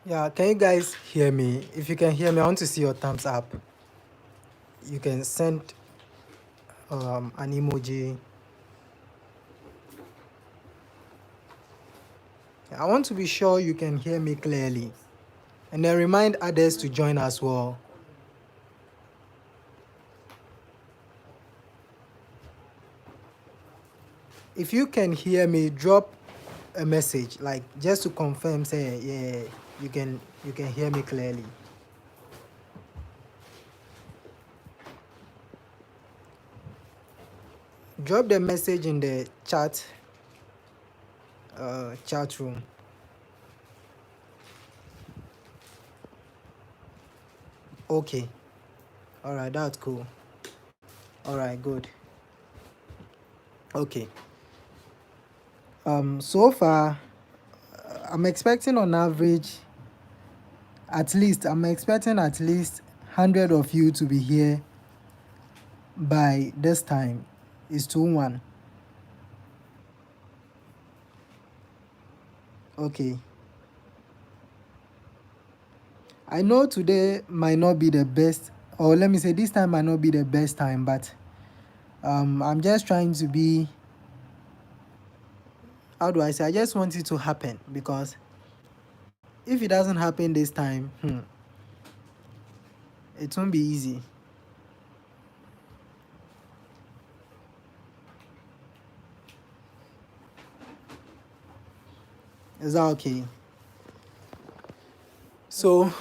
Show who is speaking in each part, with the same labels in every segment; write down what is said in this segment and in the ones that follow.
Speaker 1: Yeah, can you guys hear me? If you can hear me, I want to see your thumbs up. You can send an emoji. I want to be sure you can hear me clearly. And then remind others to join as well. If you can hear me, drop a message, like just to confirm, say, yeah, you can hear me clearly. Drop the message in the chat room. Okay. All right, that's cool. All right, good. Okay. So far, I'm expecting on average, I'm expecting at least 100 of you to be here by this time. It's 2-1. Okay. I know today might not be the best, or let me say this time might not be the best time, but I'm just trying to be, how do I say, I just want it to happen, because if it doesn't happen this time, it won't be easy. Is that okay? So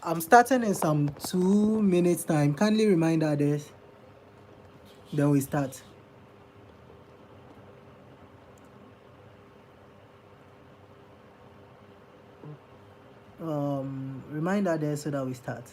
Speaker 1: I'm starting in some 2 minutes time. Kindly remind others, then we start. Remind others so that we start.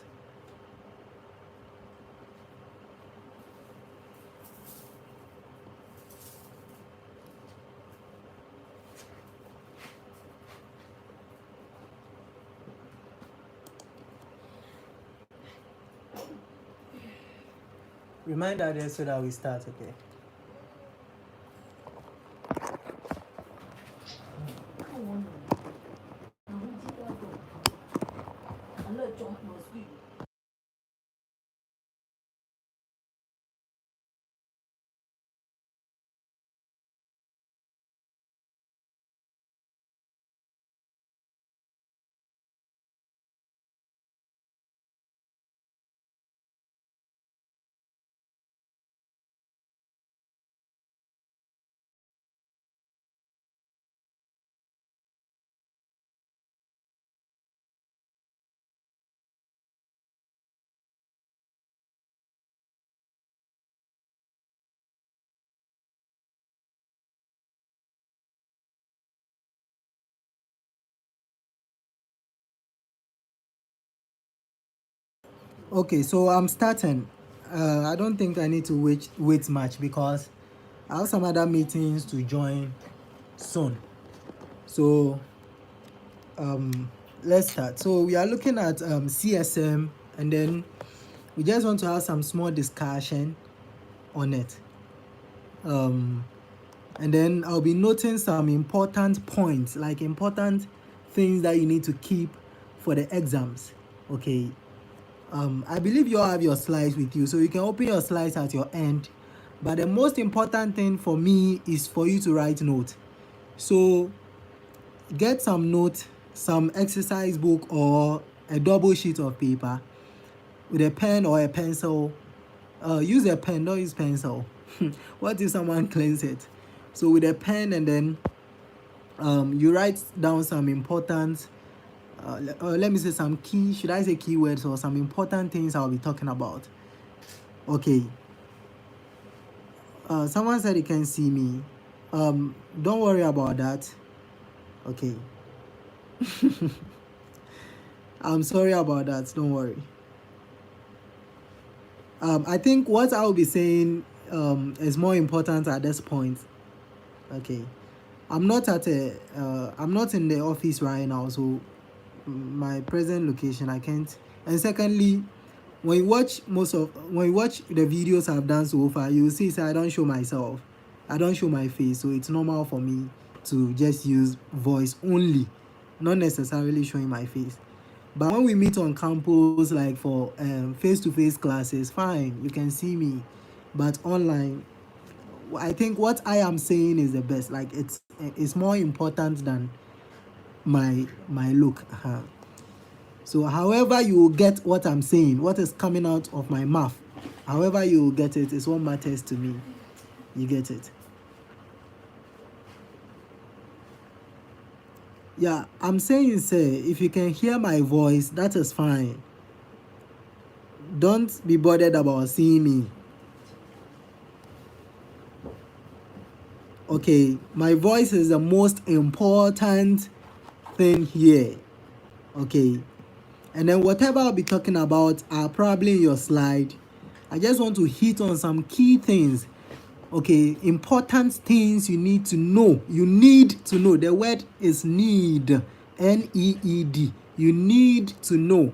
Speaker 1: Remind others so that we start, okay? Okay, so I'm starting. I don't think I need to wait much, because I have some other meetings to join soon. So let's start. So we are looking at CSM, and then we just want to have some small discussion on it. And then I'll be noting some important points, like important things that you need to keep for the exams. Okay. I believe you all have your slides with you, so you can open your slides at your end. But the most important thing for me is for you to write notes. So get some notes, some exercise book, or a double sheet of paper with a pen or a pencil. Use a pen, don't use pencil. What if someone cleans it? So with a pen, and then you write down some important, let me say some should I say keywords, or some important things I'll be talking about. Okay. Someone said he can see me. Don't worry about that. Okay. I'm sorry about that. Don't worry. I think what I'll be saying is more important at this point. Okay. I'm not in the office right now, so my present location I can't. And secondly, when you watch the videos I've done so far, you'll see I don't show myself. I don't show my face, so it's normal for me to just use voice only, not necessarily showing my face. But when we meet on campus, like for face-to-face classes, fine, you can see me. But online, I think what I am saying is the best. Like it's more important than my look. So however you will get what I'm saying, what is coming out of my mouth, however you will get it is what matters to me. You get it? Yeah, I'm saying, say, if you can hear my voice, that is fine. Don't be bothered about seeing me. Okay, my voice is the most important thing here. Okay, and then whatever I'll be talking about are probably in your slide. I just want to hit on some key things. Okay, important things you need to know. You need to know. The word is need. Need. You need to know.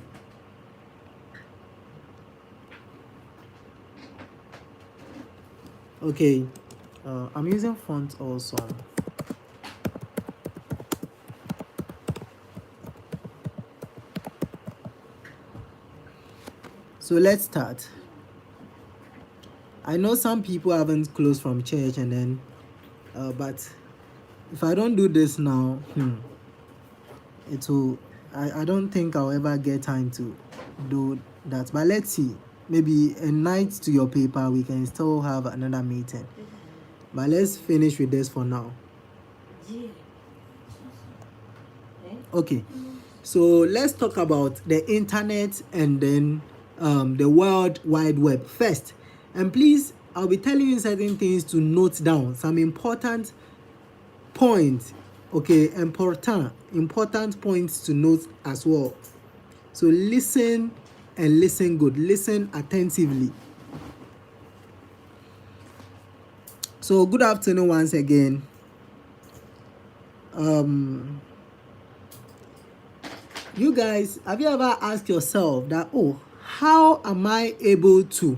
Speaker 1: Okay, I'm using font also. So let's start. I know some people haven't closed from church, and then, but if I don't do this now, it will. I don't think I'll ever get time to do that. But let's see. Maybe a night to your paper, we can still have another meeting. But let's finish with this for now. Okay. So let's talk about the internet and then the World Wide Web first. And please, I'll be telling you certain things to note down, some important points. Okay, important points to note as well. So listen and listen good. Listen attentively. So good afternoon once again. You guys, have you ever asked yourself that, oh, how am I able to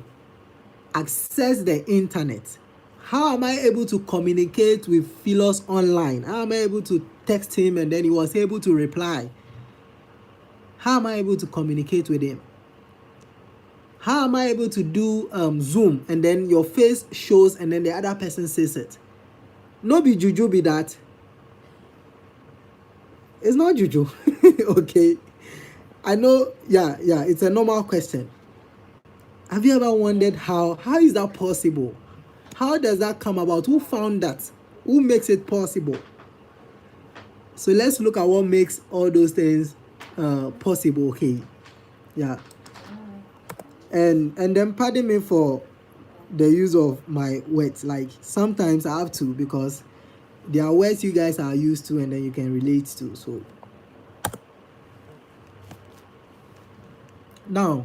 Speaker 1: access the internet? How am I able to communicate with Philos online? How am I able to text him and then he was able to reply? How am I able to communicate with him? How am I able to do Zoom and then your face shows and then the other person says it? No be juju be that. It's not juju. Okay. I know, yeah, it's a normal question. Have you ever wondered how is that possible? How does that come about? Who found that? Who makes it possible? So let's look at what makes all those things possible. Okay, yeah. And then pardon me for the use of my words. Like sometimes I have to, because there are words you guys are used to and then you can relate to. So now,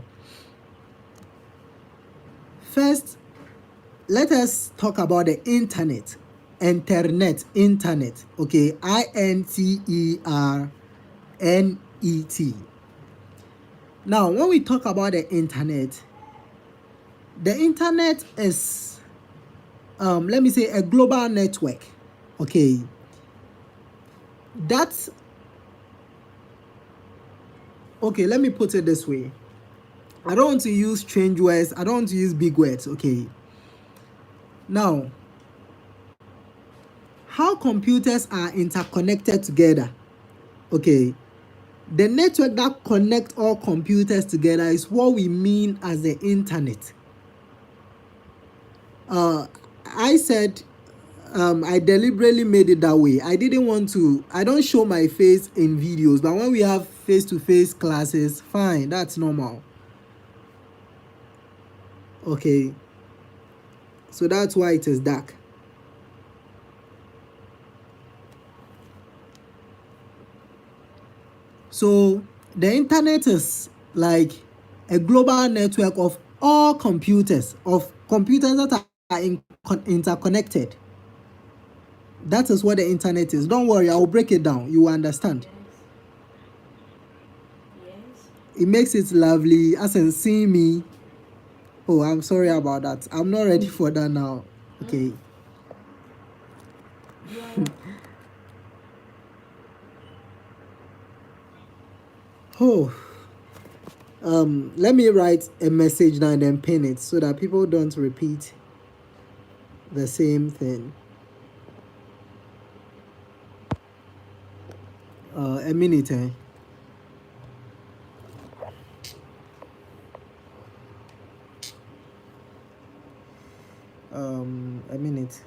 Speaker 1: first, let us talk about the internet. Internet. Okay, INTERNET. Now, when we talk about the internet is, let me say, a global network. Okay, that's okay. Let me put it this way. I don't want to use strange words. I don't want to use big words. Okay. Now, how computers are interconnected together. Okay. The network that connects all computers together is what we mean as the internet. I said I deliberately made it that way. I don't show my face in videos, but when we have face-to-face classes, fine, that's normal. Okay. So that's why it is dark. So the internet is like a global network of all computers that are interconnected. That is what the internet is. Don't worry, I will break it down. You will understand. Yes. It makes it lovely, as in seeing me. Oh, I'm sorry about that. I'm not ready for that now. Okay. Oh, Let me write a message now and then pin it so that people don't repeat the same thing. A minute, eh? A minute.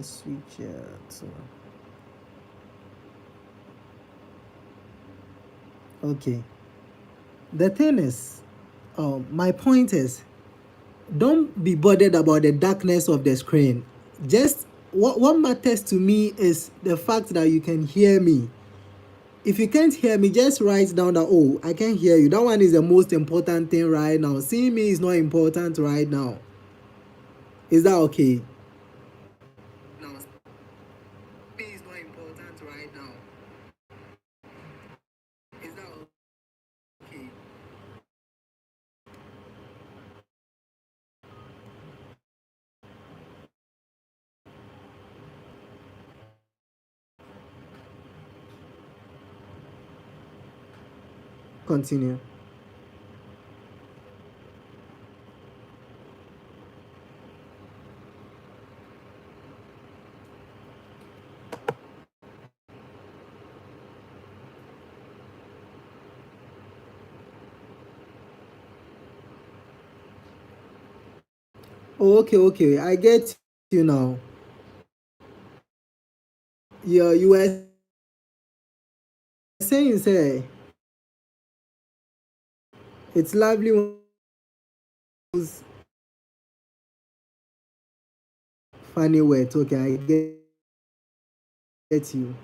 Speaker 1: Switch to. Okay. The thing is, my point is, don't be bothered about the darkness of the screen. Just what matters to me is the fact that you can hear me. If you can't hear me, just write down that, oh, I can hear you. That one is the most important thing right now. Seeing me is not important right now. Is that okay? No, me is not important right now. Is that okay? Continue. Oh, okay, okay. I get you now. Yeah, you were saying, say, it's lovely when those funny words. Okay, I get you.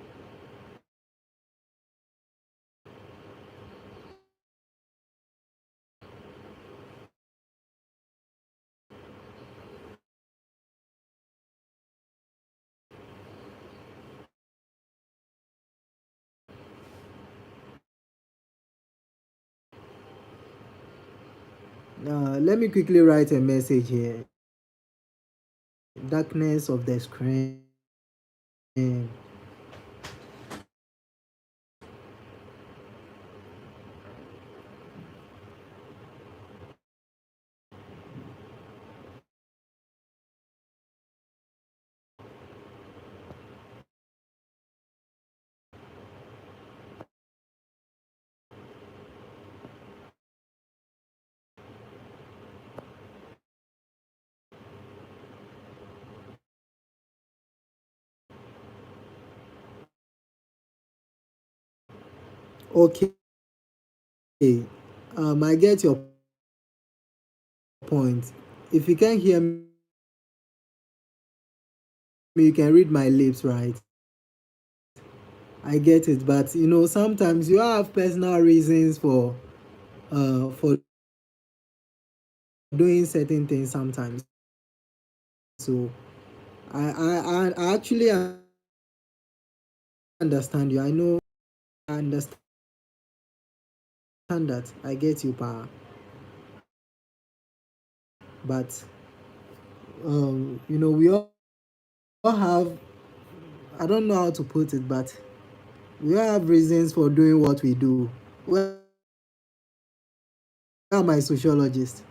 Speaker 1: Let me quickly write a message here. Darkness of the screen. Okay. I get your point. If you can't hear me, you can read my lips, right? I get it, but sometimes you have personal reasons for doing certain things sometimes. So I actually understand you. I know I understand that. I get you, pa. But we all have, I don't know how to put it, but we all have reasons for doing what we do. Where are my sociologists?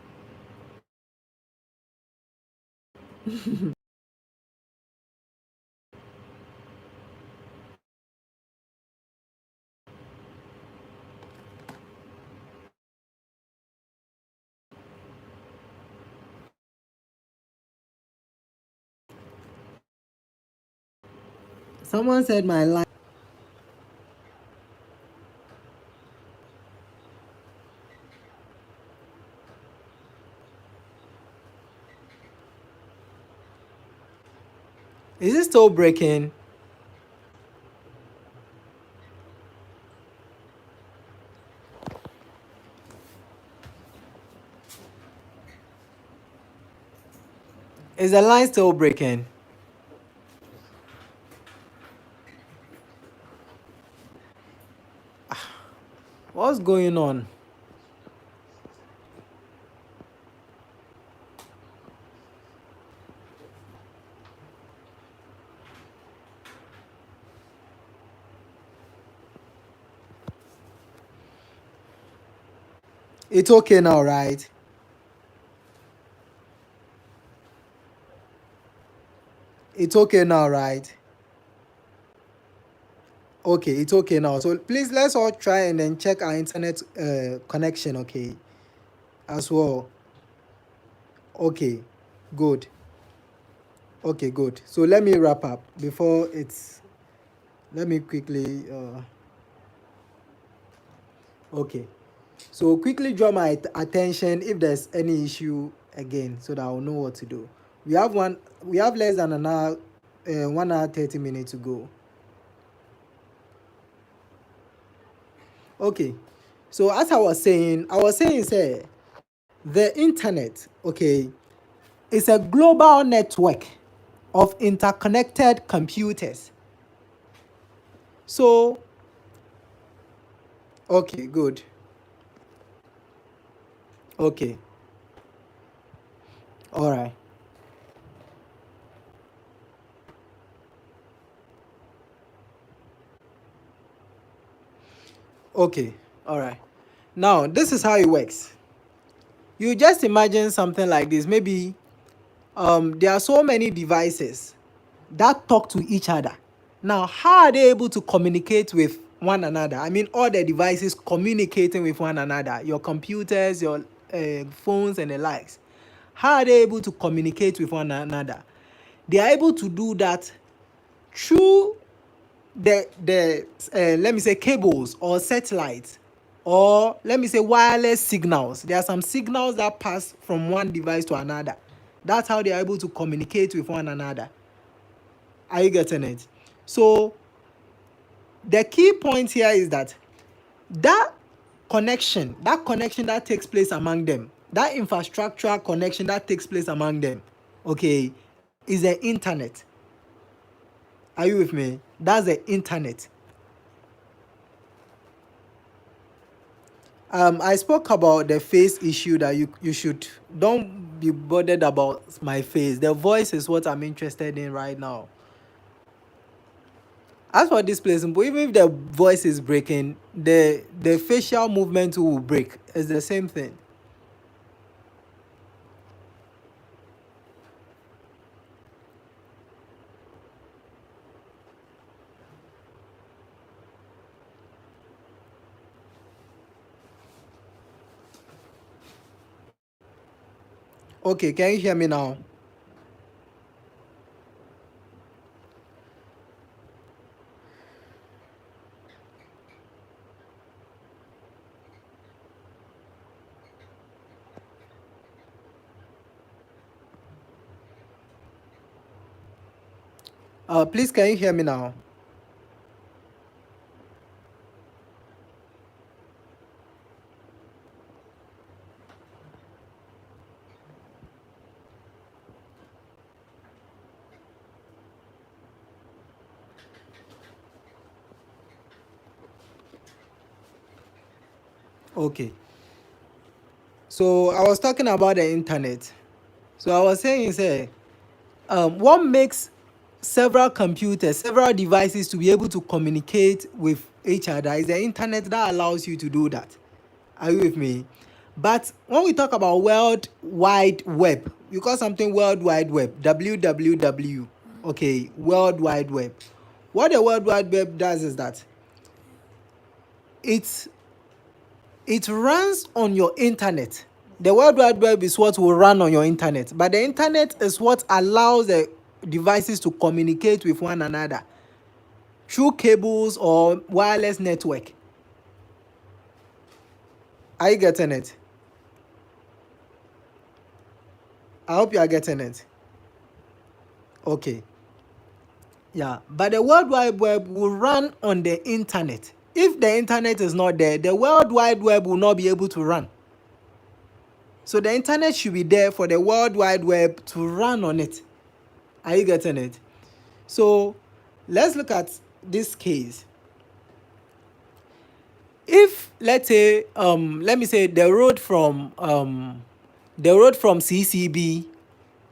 Speaker 1: Someone said my line. Is it still breaking? Is the line still breaking? What's going on? It's okay now, right? It's okay now, right? Okay, it's okay now. So please let's all try and then check our internet connection, okay, as well. Okay, good. Okay, good. So let me wrap up before it's. Let me quickly. Okay. So quickly draw my attention if there's any issue again, so that I'll know what to do. We have one. We have less than an hour, 1 hour 30 minutes to go. Okay. So as I was saying, say the internet, okay, is a global network of interconnected computers. So, okay, good. Okay, all right. Okay, all right. Now, this is how it works. You just imagine something like this. Maybe there are so many devices that talk to each other. Now, how are they able to communicate with one another? I mean, all the devices communicating with one another, your computers, your phones, and the likes. How are they able to communicate with one another? They are able to do that through the let me say cables or satellites, or let me say wireless signals. There are some signals that pass from one device to another. That's how they are able to communicate with one another. Are you getting it? So the key point here is that that connection that takes place among them, that infrastructural connection that takes place among them, okay, is the internet. Are you with me? That's the internet. I spoke about the face issue, that you should don't be bothered about my face. The voice is what I'm interested in right now. As for this place, even if the voice is breaking, the facial movement will break. It's the same thing. Okay, can you hear me now? Please, can you hear me now? Okay. So I was talking about the internet. So I was saying, say, what makes several devices to be able to communicate with each other is the internet that allows you to do that. Are you with me? But when we talk about World Wide Web, you call something World Wide Web, WWW, okay, World Wide Web. What the World Wide Web does is that it's it runs on your internet. The World Wide Web is what will run on your internet, but the internet is what allows the devices to communicate with one another through cables or wireless network. Are you getting it? I hope you are getting it. Okay. Yeah, but the World Wide Web will run on the internet. If the internet is not there, the World Wide Web will not be able to run. So the internet should be there for the World Wide Web to run on it. Are you getting it? So let's look at this case. If let's say let me say the road from CCB,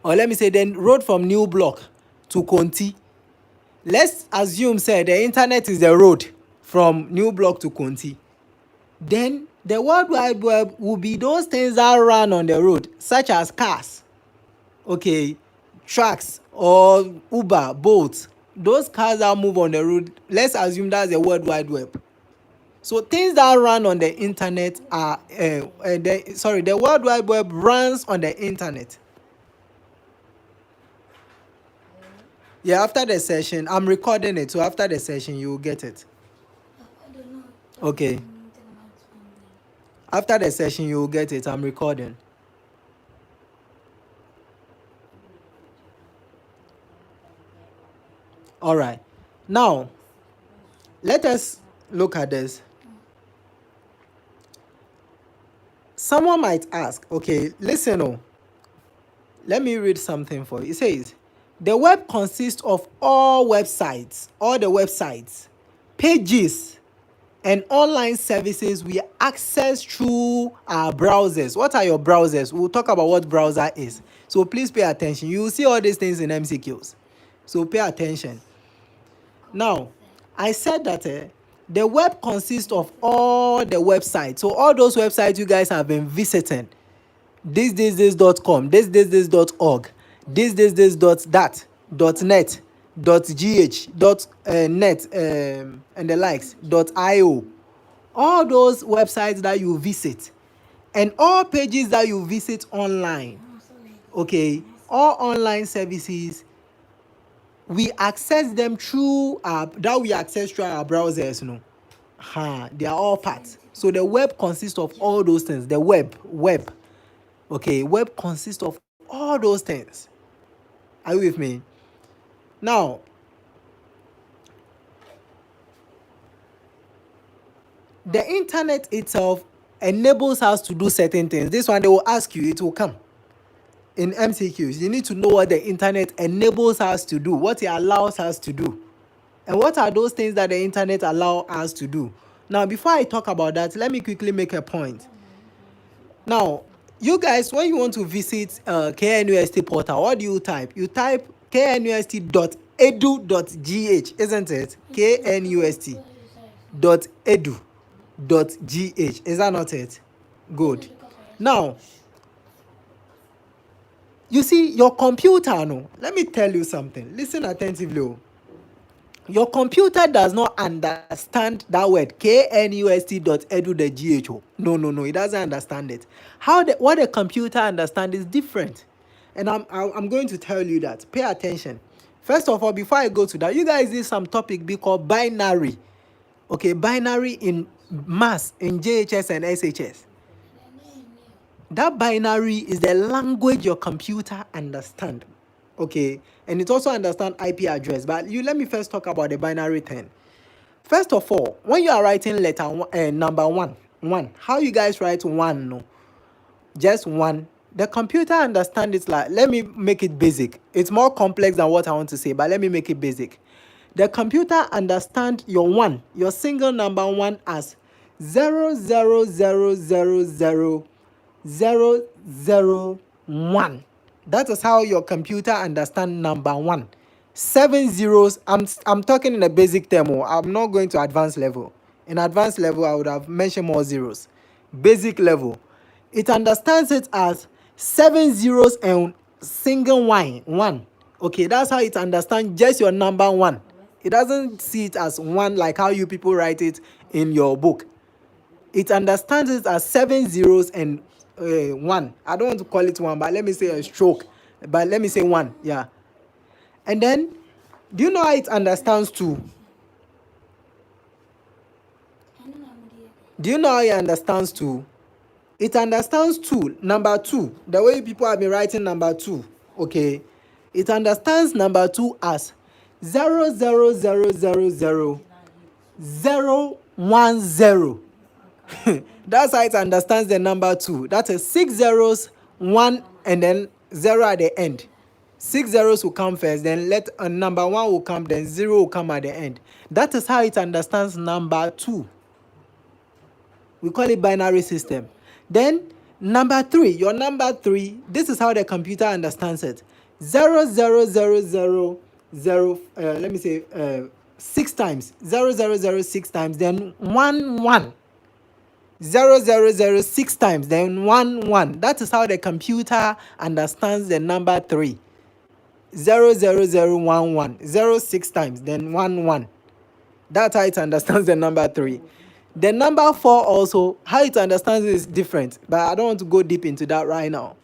Speaker 1: or let me say the road from New Block to Conti. Let's assume say the internet is the road from New Block to Conti. Then The World Wide Web will be those things that run on the road, such as cars, okay, trucks, or Uber, Bolt. Those cars that move on the road, let's assume that's the World Wide Web. So things that run on the internet are, the World Wide Web runs on the internet. Yeah, after the session, I'm recording it, so after the session, you will get it. Okay. After the session, you will get it. I'm recording. All right. Now, let us look at this. Someone might ask, okay, listen, let me read something for you. It says, the web consists of all the websites, pages, and online services we access through our browsers. What are your browsers? We'll talk about what browser is. So please pay attention. You will see all these things in MCQs. So pay attention. Now, I said that the web consists of all the websites. So all those websites you guys have been visiting. This.com, this.org, this.that.net, .gh, .net, and the likes, .io. All those websites that you visit and all pages that you visit online, okay, all online services, we access them through our browsers, they are all parts. So the web consists of all those things. The web, okay, web consists of all those things. Are you with me? Now, the internet itself enables us to do certain things. This one they will ask you, it will come in MCQs. You need to know what the internet enables us to do, what it allows us to do, and what are those things that the internet allows us to do. Now, before I talk about that, let me quickly make a point. Now, you guys, when you want to visit KNUST portal, what do you type? You type knust.edu.gh, isn't it? knust.edu.gh. Is that not it? Good. Now, you see, your computer, let me tell you something. Listen attentively. Your computer does not understand that word knust.edu.gh. No, it doesn't understand it. What a computer understands is different, and I'm going to tell you that. Pay attention. First of all, before I go to that, you guys did some topic be called binary. Okay, binary in maths in JHS and SHS. That binary is the language your computer understands. Okay, and it also understands IP address. But let me first talk about the binary thing. First of all, when you are writing number one, how you guys write one? No, just one. The computer understands it like, let me make it basic. It's more complex than what I want to say, but let me make it basic. The computer understands your single number one as 000000001. That is how your computer understands number one. 7 zeros. I'm talking in a basic term. I'm not going to advanced level. In advanced level, I would have mentioned more zeros. Basic level, it understands it as 7 zeros and single one. Okay, that's how it understands just your number one. It doesn't see it as one like how you people write it in your book. It understands it as 7 zeros and 1. I don't want to call it 1, but let me say a stroke. But let me say 1, yeah. And then, do you know how it understands 2? Do you know how it understands 2? It understands 2, number 2, the way people have been writing number 2, okay? It understands number 2 as 0000010. That's how it understands the number 2. That is 6 zeros, 1, and then 0 at the end. 6 zeros will come first, then let number 1 will come, then 0 will come at the end. That is how it understands number 2. We call it binary system. Then number 3, your number 3, this is how the computer understands it. 00000, let me say 6 times, 0006 times, then 11. 0, 0, 0 6 times, then 1, 1. That is how the computer understands the number 3. 0, 0, 0, 1, 1. 0 6 times, then 1, 1. That's how it understands the number 3. The number 4 also, how it understands it is different, but I don't want to go deep into that right now.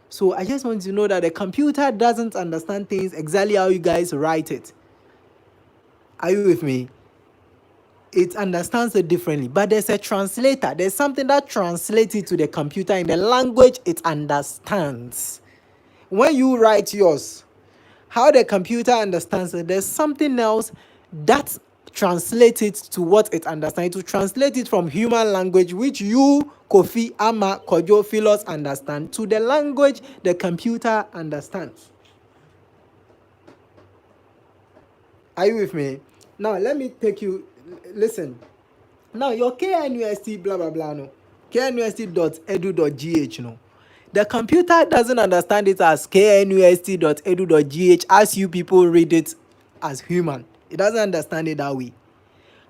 Speaker 1: So I just want you to know that the computer doesn't understand things exactly how you guys write it. Are you with me? It understands it differently, but there's a translator. There's something that translates it to the computer in the language it understands. When you write yours, how the computer understands it, there's something else that translates it to what it understands. To translate it from human language, which you, Kofi, Ama, Kojo, Philos understand, to the language the computer understands. Are you with me? Now, let me take you, listen. Now, your KNUST blah, blah, blah, no. knust.edu.gh, no. The computer doesn't understand it as knust.edu.gh as you people read it as human. It doesn't understand it that way.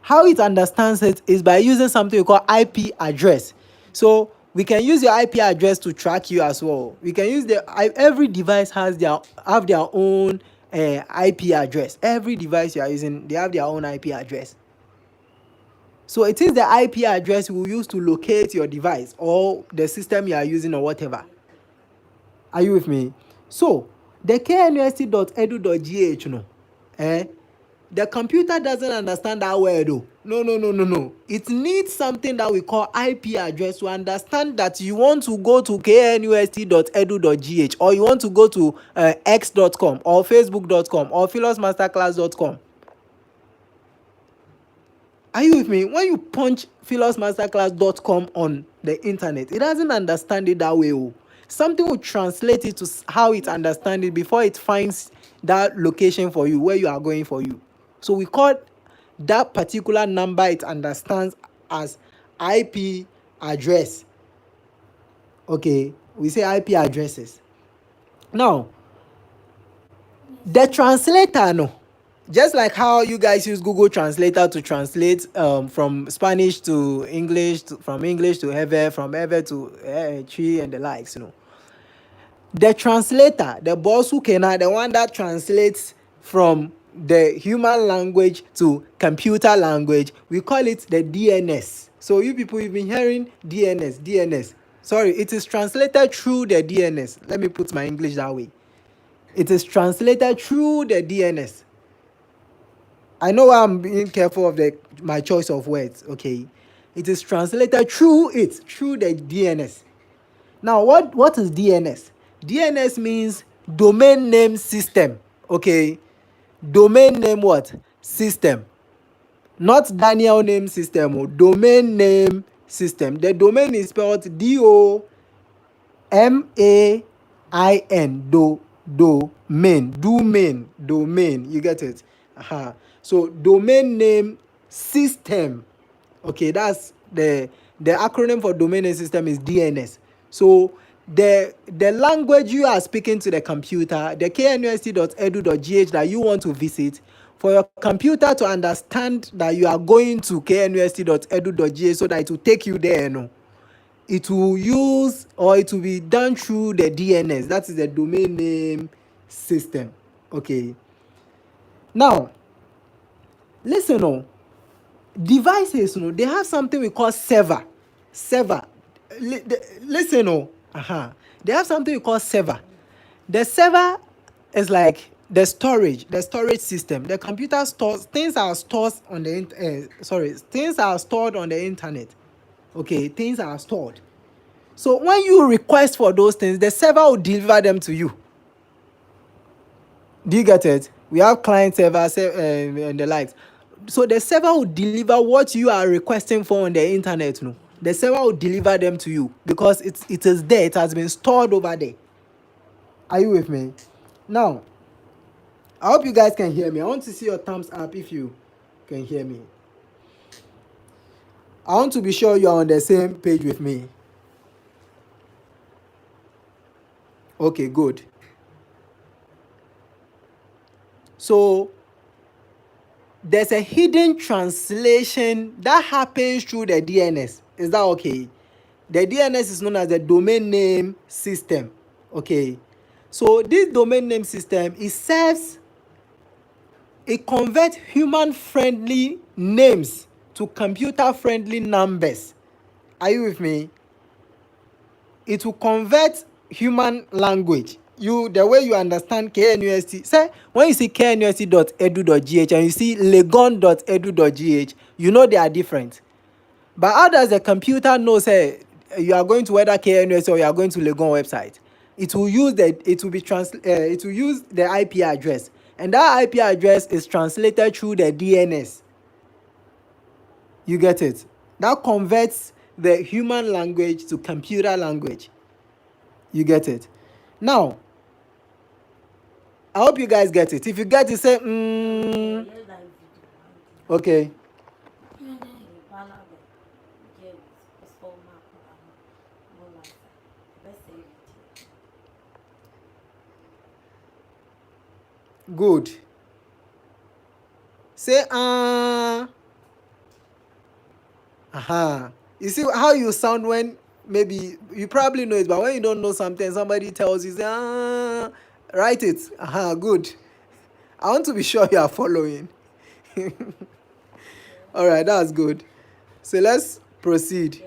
Speaker 1: How it understands it is by using something we call IP address. So we can use your IP address to track you as well. We can use every device have their own IP address. Every device you are using, they have their own IP address. So it is the IP address we use to locate your device or the system you are using or whatever. Are you with me? So the knust.edu.gh, no, the computer doesn't understand that word though. No. It needs something that we call IP address to understand that you want to go to knust.edu.gh or you want to go to x.com or facebook.com or philosmasterclass.com. Are you with me? When you punch philosmasterclass.com on the internet, it doesn't understand it that way. Oh. Something will translate it to how it understands it before it finds that location for you, where you are going for you. So we call that particular number it understands as IP address. Okay, we say IP addresses. Now, the translator, no. Just like how you guys use Google Translator to translate from Spanish to English, from English to Ewe, from Ewe to Chi and the likes, you know. The translator, the boss who can, the one that translates from the human language to computer language, we call it the DNS. So you people, you've been hearing DNS. Sorry, it is translated through the DNS. Let me put my English that way. It is translated through the DNS. I know I'm being careful of my choice of words, okay? It is translated through the DNS. Now, what is DNS? DNS means domain name system, okay? Domain name what? System. Not Daniel name system, domain name system. The domain is spelled DOMAIN, domain. You get it? So domain name system. Okay, that's the acronym for domain name system is DNS. So the language you are speaking to the computer, the knust.edu.gh that you want to visit, for your computer to understand that you are going to knust.edu.gh so that it will take you there, no. It will use or it will be done through the DNS. That is the domain name system. Okay. Now, listen, no. Devices, no, they have something we call server. Listen, no. They have something we call server. The server is like the storage system. The computer stores things are stored on the things are stored on the internet. Okay, things are stored. So when you request for those things, the server will deliver them to you. Do you get it? We have client server and the likes. So the server will deliver what you are requesting for on the internet. No, the server will deliver them to you because it is there. It has been stored over there. Are you with me? Now, I hope you guys can hear me. I want to see your thumbs up if you can hear me. I want to be sure you are on the same page with me. Okay, good. So there's a hidden translation that happens through the DNS. Is that okay? The DNS is known as the domain name system. Okay. So this domain name system, it converts human friendly names to computer friendly numbers. Are you with me? It will convert human language. The way you understand KNUST. Say when you see knust.edu.gh and you see legon.edu.gh, you know they are different. But how does the computer know, say, you are going to whether KNUS or you are going to Legon website? It will use it will use the IP address, and that IP address is translated through the DNS. You get it? That converts the human language to computer language. You get it? Now, I hope you guys get it. If you get it, say, okay. Good. Say, You see how you sound when maybe you probably know it, but when you don't know something, somebody tells you, say, write it. Good. I want to be sure you are following. All right, that's good. So let's proceed.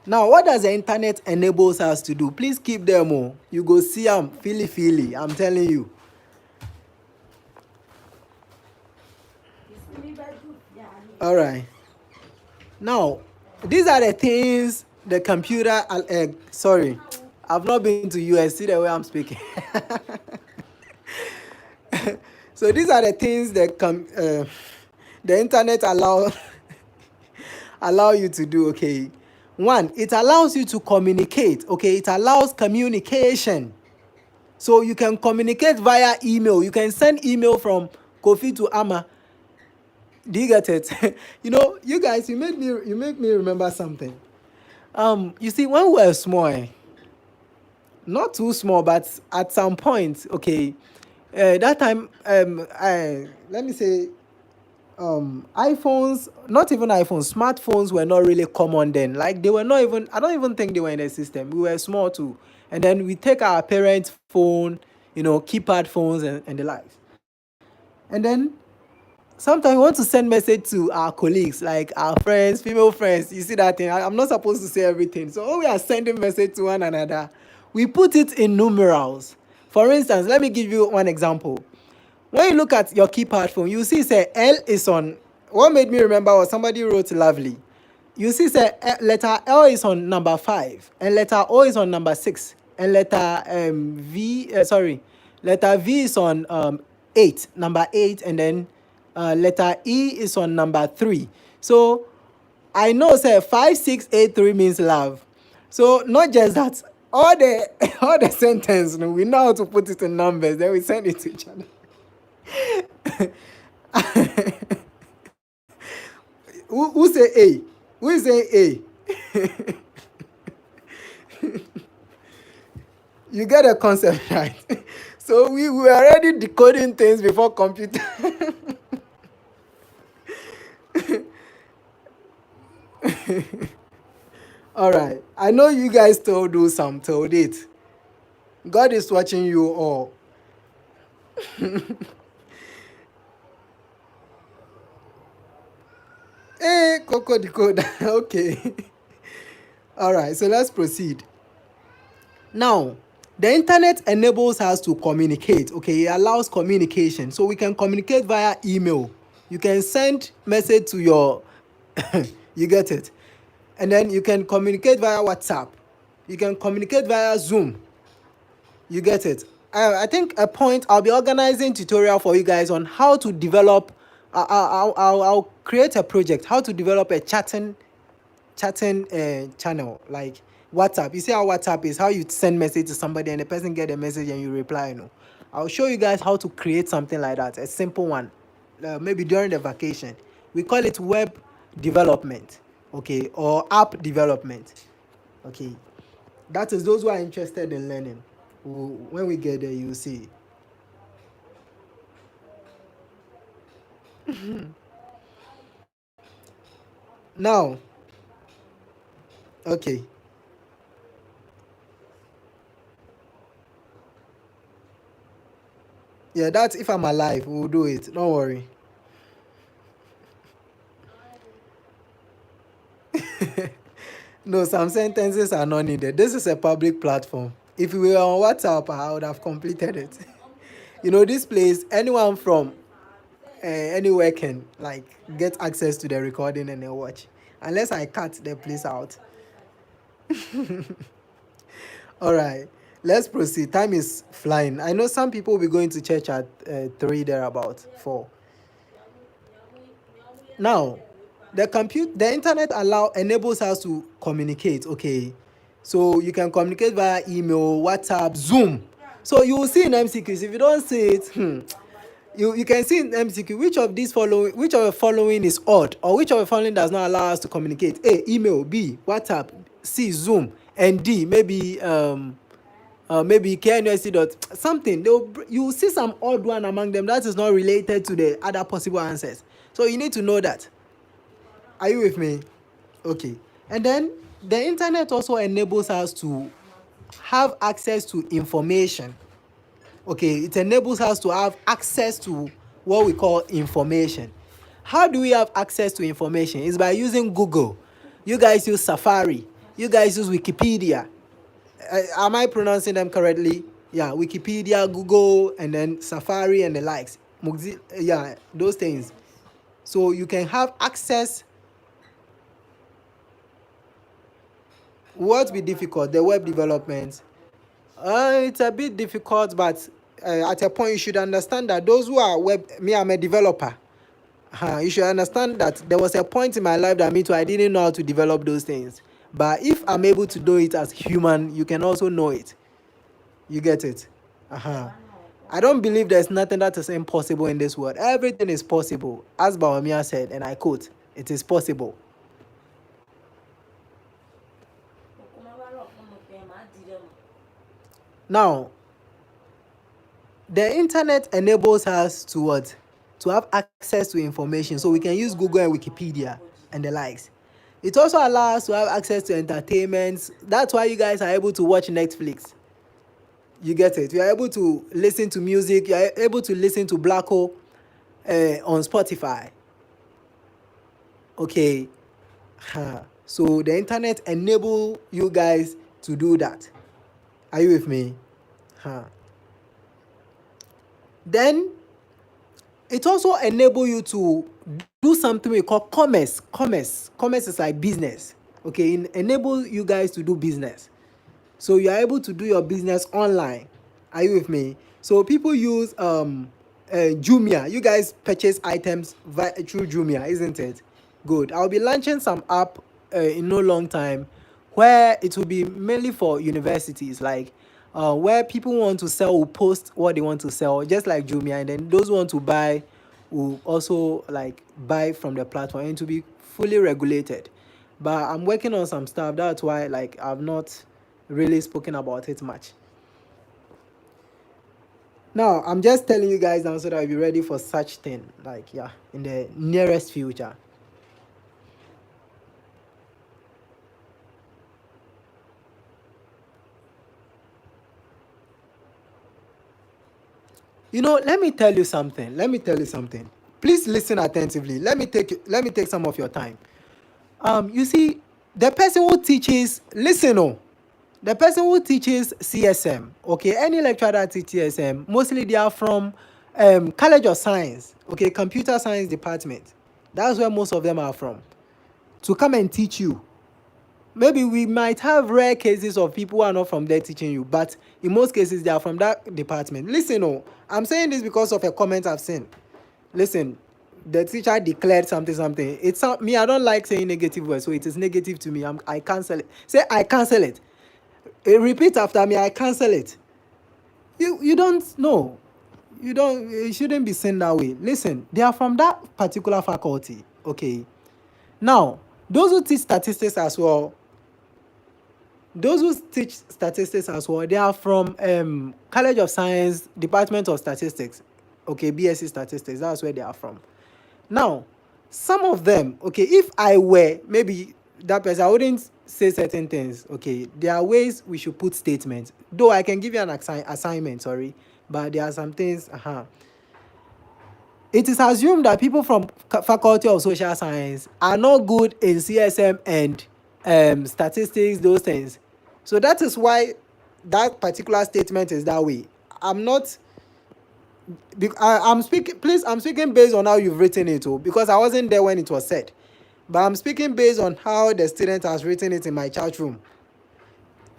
Speaker 1: Now, what does the internet enables us to do? Please keep them all. You go see them, feely. I'm telling you. All right. Now, these are the things the computer. Sorry, I've not been to US. See the way I'm speaking. So these are the things that the internet allow you to do. Okay. One, it allows you to communicate. Okay, it allows communication. So you can communicate via email. You can send email from Kofi to Ama. Do you get it? You guys, you make me remember something. You see, when we were small, not too small, but at some point, okay, that time, let me say, iPhones, not even iPhones, smartphones were not really common then. Like they were not even, I don't even think they were in the system. We were small too. And then we take our parents' phone, keypad phones and the likes. And then sometimes we want to send message to our colleagues, like our friends, female friends. You see that thing? I'm not supposed to say everything. So when we are sending message to one another, we put it in numerals. For instance, let me give you one example. When you look at your keypad phone, you see say L is on. What made me remember was somebody wrote lovely. You see say letter L is on number 5 and letter O is on number 6 and letter letter V is on 8, number 8, and then letter E is on number 3. So I know say 5683 means love. So not just that, all the all the sentence, we know how to put it in numbers. Then we send it to each other. Who say A? Who is saying A? You get a concept, right? So we were already decoding things before computer. All right. I know you guys told it. God is watching you all. Hey, Coco Decoder. Okay. All right. So let's proceed. Now, the internet enables us to communicate. Okay, it allows communication. So we can communicate via email. You can send message to your you get it. And then you can communicate via WhatsApp. You can communicate via Zoom. You get it. I think I'll be organizing tutorial for you guys on how to develop. I'll create a project how to develop a chatting channel like WhatsApp. You see how WhatsApp is, how you send message to somebody and the person get a message and you reply. I'll show you guys how to create something like that, a simple one, maybe during the vacation. We call it web development, okay, or app development, okay. That is those who are interested in learning. When we get there, you'll see. Now, okay. Yeah, that's if I'm alive, we'll do it. Don't worry. No, some sentences are not needed. This is a public platform. If we were on WhatsApp, I would have completed it. This place, anyone from anywhere can like get access to the recording and then watch. Unless I cut the place out. All right, let's proceed. Time is flying. I know some people will be going to church at 3 thereabout 4. Now, the internet enables us to communicate. Okay, so you can communicate via email, WhatsApp, Zoom. So you will see in MCQs. If you don't see it, you can see in MCQ which of the following is odd, or which of the following does not allow us to communicate. A, email. B, WhatsApp. C, Zoom. And D, maybe KNUST dot something. You will see some odd one among them that is not related to the other possible answers. So you need to know that. Are you with me? Okay. And then the internet also enables us to have access to information. Okay, it enables us to have access to what we call information. How do we have access to information? It's by using Google. You guys use Safari. You guys use Wikipedia. Am I pronouncing them correctly? Yeah, Wikipedia, Google, and then Safari and the likes. Yeah, those things. So you can have access. What be difficult? The web development. It's a bit difficult, but at a point you should understand that those who are I'm a developer. You should understand that there was a point in my life that me too, I didn't know how to develop those things. But if I'm able to do it as human, you can also know it. You get it? I don't believe there's nothing that is impossible in this world. Everything is possible. As Bawumia said, and I quote, it is possible. Now, the internet enables us to what? To have access to information. So we can use Google and Wikipedia and the likes. It also allows us to have access to entertainment. That's why you guys are able to watch Netflix. You get it? You are able to listen to music. You are able to listen to Black Hole on Spotify. Okay. So the internet enable you guys to do that. Are you with me? Then it also enable you to do something we call commerce. Commerce is like business. Okay, enable you guys to do business. So you are able to do your business online. Are you with me? So people use Jumia. You guys purchase items through Jumia, isn't it? Good. I'll be launching some app in no long time where it will be mainly for universities, like where people want to sell will post what they want to sell, just like Jumia, and then those who want to buy will also like buy from the platform, and to be fully regulated. But I'm working on some stuff. That's why like I've not really spoken about it much. Now I'm just telling you guys now so that I'll be ready for such thing, like yeah, in the nearest future. Let me tell you something. Please listen attentively. Let me take some of your time. You see, the person who teaches, the person who teaches CSM, okay, any lecturer that teaches CSM, mostly they are from College of Science, okay, Computer Science Department. That's where most of them are from. To come and teach you. Maybe we might have rare cases of people who are not from there teaching you, but in most cases they are from that department. Listen, I'm saying this because of a comment I've seen. Listen, the teacher declared something. It's me. I don't like saying negative words, so it is negative to me. I cancel it. Say I cancel it. Repeat after me. I cancel it. You don't know. You don't. It shouldn't be seen that way. Listen, they are from that particular faculty. Okay. Now, those who teach statistics as well, they are from College of Science, Department of Statistics. Okay, BSc Statistics. That's where they are from. Now, some of them, okay, if I were maybe that person, I wouldn't say certain things. Okay, there are ways we should put statements, though I can give you an assignment, sorry, but there are some things. It is assumed that people from faculty of social science are not good in CSM and statistics, those things. So that is why that particular statement is that way. I'm not. I'm speaking. Please, I'm speaking based on how you've written it, because I wasn't there when it was said. But I'm speaking based on how the student has written it in my chat room.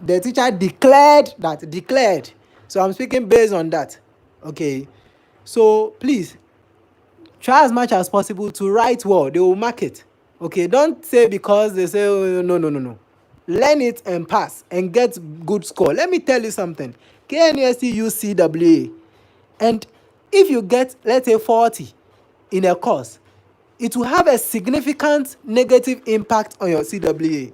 Speaker 1: The teacher declared that. Declared. So I'm speaking based on that. Okay. So please try as much as possible to write well. They will mark it. Okay. Don't say because they say, oh, no, no, no, no. Learn it and pass and get good score. Let me tell you something. KNUST use CWA. And if you get, let's say, 40 in a course, it will have a significant negative impact on your CWA,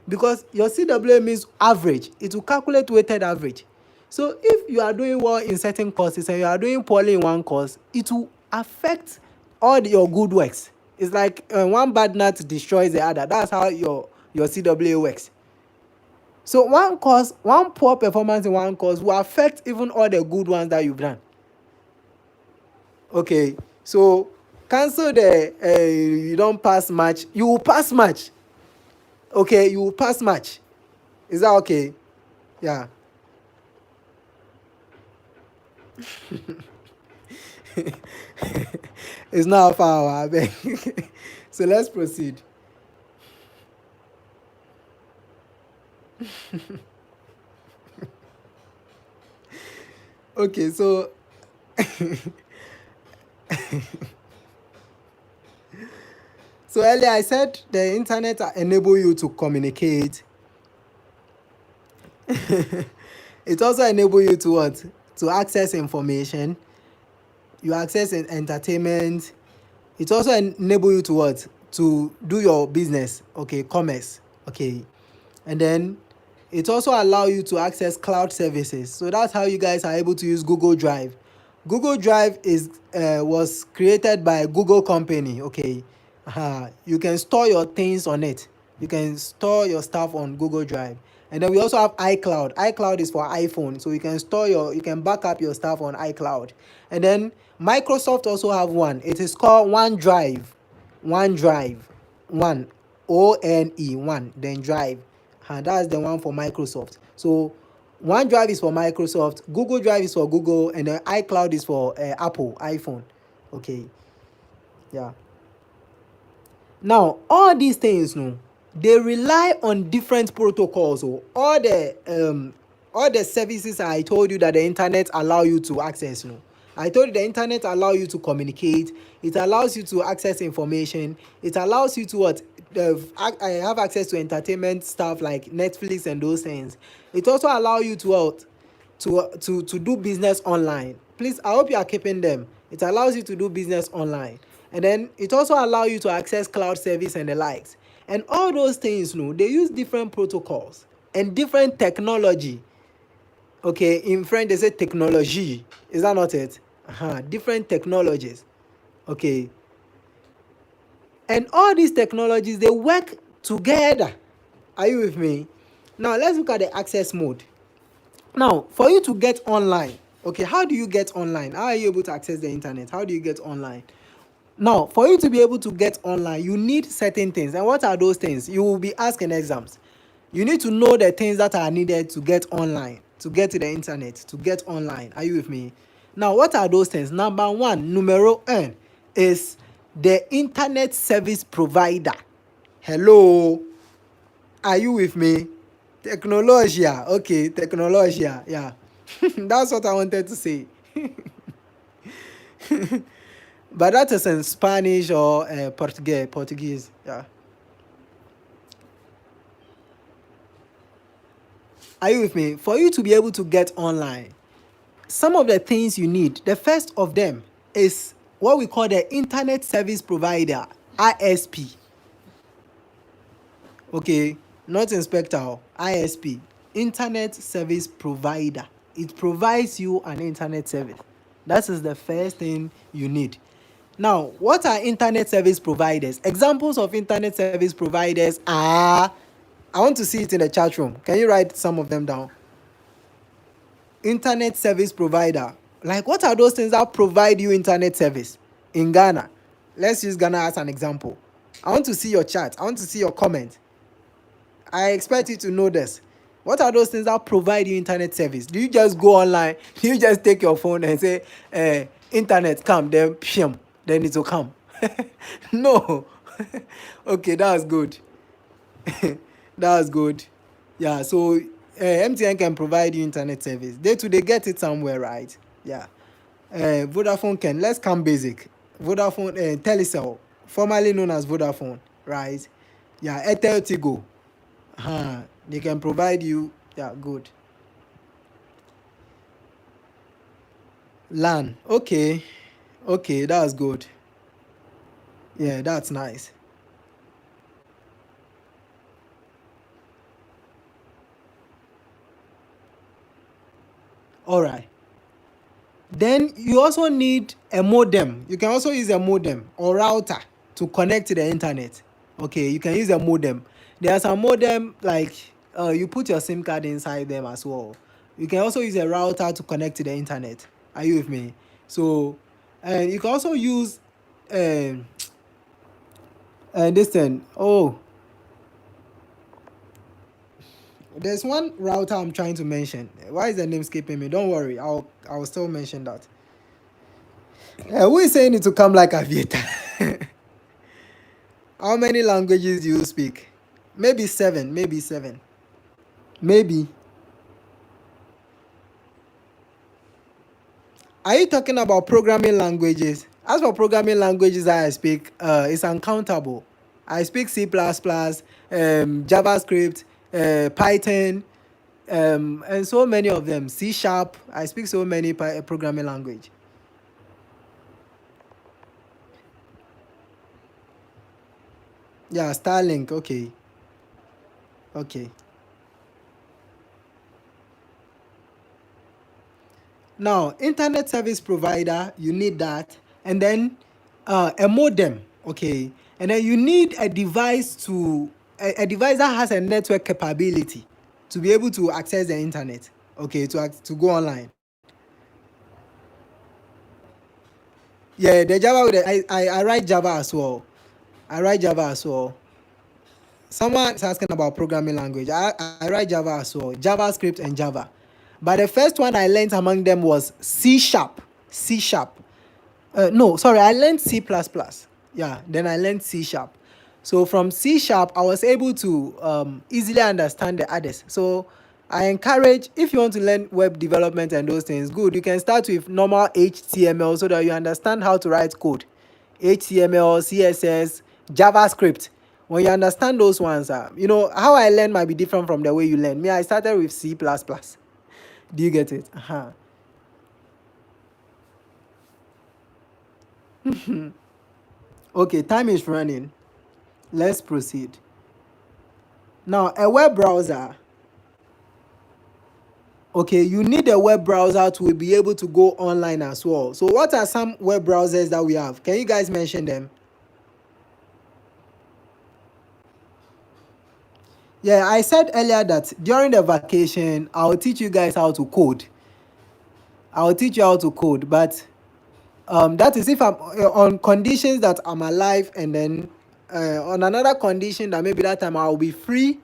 Speaker 1: because your CWA means average. It will calculate weighted average. So if you are doing well in certain courses and you are doing poorly in one course, it will affect all your good works. It's like one bad nut destroys the other. That's how your CWA works. So one poor performance in one course will affect even all the good ones that you've done. Okay, so cancel the you don't pass much. You will pass much. Okay, you will pass much. Is that okay? Yeah. It's not far, I beg. So let's proceed. Okay, so so earlier I said the internet enable you to communicate. It also enable you to what? To access information. You access entertainment. It also enable you to what? To do your business. Okay, commerce. Okay, and then it also allow you to access cloud services. So that's how you guys are able to use Google Drive. Google Drive is was created by Google company. Okay, you can store your things on it. You can store your stuff on Google Drive. And then we also have iCloud. iCloud is for iPhone, so you can back up your stuff on iCloud. And then Microsoft also have one. It is called OneDrive. OneDrive. One. ONE. One. Then Drive. That's the one for Microsoft. So OneDrive is for Microsoft, Google Drive is for Google, and then iCloud is for Apple, iPhone. Okay. Yeah. Now, all these things, no, they rely on different protocols. So all the services I told you that the internet allow you to access, no. I told you the internet allow you to communicate. It allows you to access information. It allows you to what? I have access to entertainment stuff like Netflix and those things. It also allow you to what? To do business online. Please, I hope you are keeping them. It allows you to do business online. And then it also allows you to access cloud service and the likes. And all those things, no, they use different protocols and different technology. Okay, in French they say technology. Is that not it? Different technologies. Okay. And all these technologies, they work together. Are you with me? Now let's look at the access mode. Now, for you to get online, okay, how do you get online? How are you able to access the internet? How do you get online? Now, for you to be able to get online, you need certain things. And what are those things? You will be asked in exams. You need to know the things that are needed to get online, to get to the internet, to get online. Are you with me? Now, what are those things? Number one, numero un, is the internet service provider. Hello? Are you with me? Technologia. Okay, technologia. Yeah. That's what I wanted to say. But that is in Spanish or Portuguese. Yeah. Are you with me? For you to be able to get online, some of the things you need, the first of them is what we call the Internet Service Provider, ISP. Okay, not inspector, ISP, Internet Service Provider. It provides you an internet service. That is the first thing you need. Now, what are internet service providers? Examples of internet service providers are, I want to see it in the chat room. Can you write some of them down? Internet service provider. Like, what are those things that provide you internet service in Ghana? Let's use Ghana as an example. I want to see your chat. I want to see your comment. I expect you to know this. What are those things that provide you internet service? Do you just go online? Do you just take your phone and say, internet come, then then it will come? No. Okay, that's good. That's good. Yeah, so MTN can provide you internet service. They get it somewhere, right? Yeah. Vodafone can. Let's come basic. Vodafone, Telecel, formerly known as Vodafone, right? Yeah, Airtel Tigo. They can provide you. Yeah, good. LAN. Okay. Okay, that's good. Yeah, that's nice. All right. Then you also need a modem. You can also use a modem or router to connect to the internet. Okay, you can use a modem. There's a modem like you put your SIM card inside them as well. You can also use a router to connect to the internet. Are you with me? So, and you can also use um this thing. Oh, there's one router I'm trying to mention. Why is the name escaping me? Don't worry, I'll still mention that. Who is saying it to come like aviator? How many languages do you speak? Maybe seven. Maybe seven. Maybe. Are you talking about programming languages? As for programming languages that I speak, it's uncountable. I speak C++, JavaScript, Python, and so many of them. C Sharp. I speak so many programming language. Yeah, Starlink. Okay. Okay. Now, internet service provider, you need that, and then a modem, okay, and then you need a device a device that has a network capability to be able to access the internet, okay, to go online. Yeah, the Java with I write Java as well. I write Java as well. Someone is asking about programming language. I write Java as well, JavaScript and Java. But the first one I learned among them was C Sharp. C Sharp. No, sorry, I learned C++. Yeah, then I learned C Sharp. So from C Sharp, I was able to easily understand the others. So I encourage, if you want to learn web development and those things, good. You can start with normal HTML so that you understand how to write code. HTML, CSS, JavaScript. When you understand those ones, how I learn might be different from the way you learn. Me, I started with C++. Do you get it? Okay, time is running. Let's proceed. Now, a web browser. Okay, you need a web browser to be able to go online as well. So what are some web browsers that we have? Can you guys mention them? Yeah, I said earlier that during the vacation, I'll teach you guys how to code. I'll teach you how to code, but that is if I'm on conditions that I'm alive, and then on another condition that maybe that time I'll be free.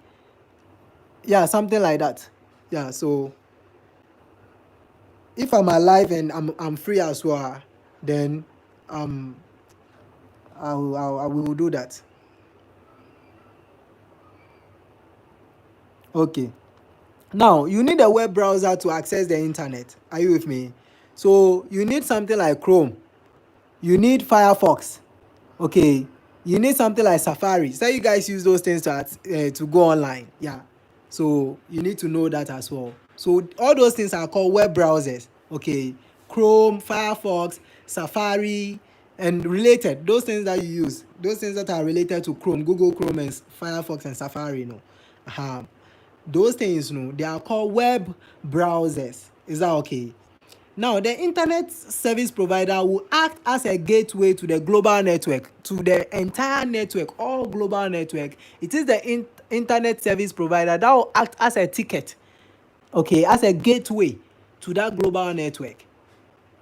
Speaker 1: Yeah, something like that. Yeah, so if I'm alive and I'm free as well, then um I will do that. Okay. Now you need a web browser to access the internet. Are you with me? So you need something like Chrome. You need Firefox. Okay. You need something like Safari. So you guys use those things to go online. Yeah. So you need to know that as well. So all those things are called web browsers. Okay. Chrome, Firefox, Safari, and related. Those things that you use. Those things that are related to Chrome, Google Chrome, and Firefox and Safari. Those things, they are called web browsers. Is that okay? Now, the internet service provider will act as a gateway to the global network, to the entire network, all global network. It is the internet service provider that will act as a ticket, okay, as a gateway to that global network.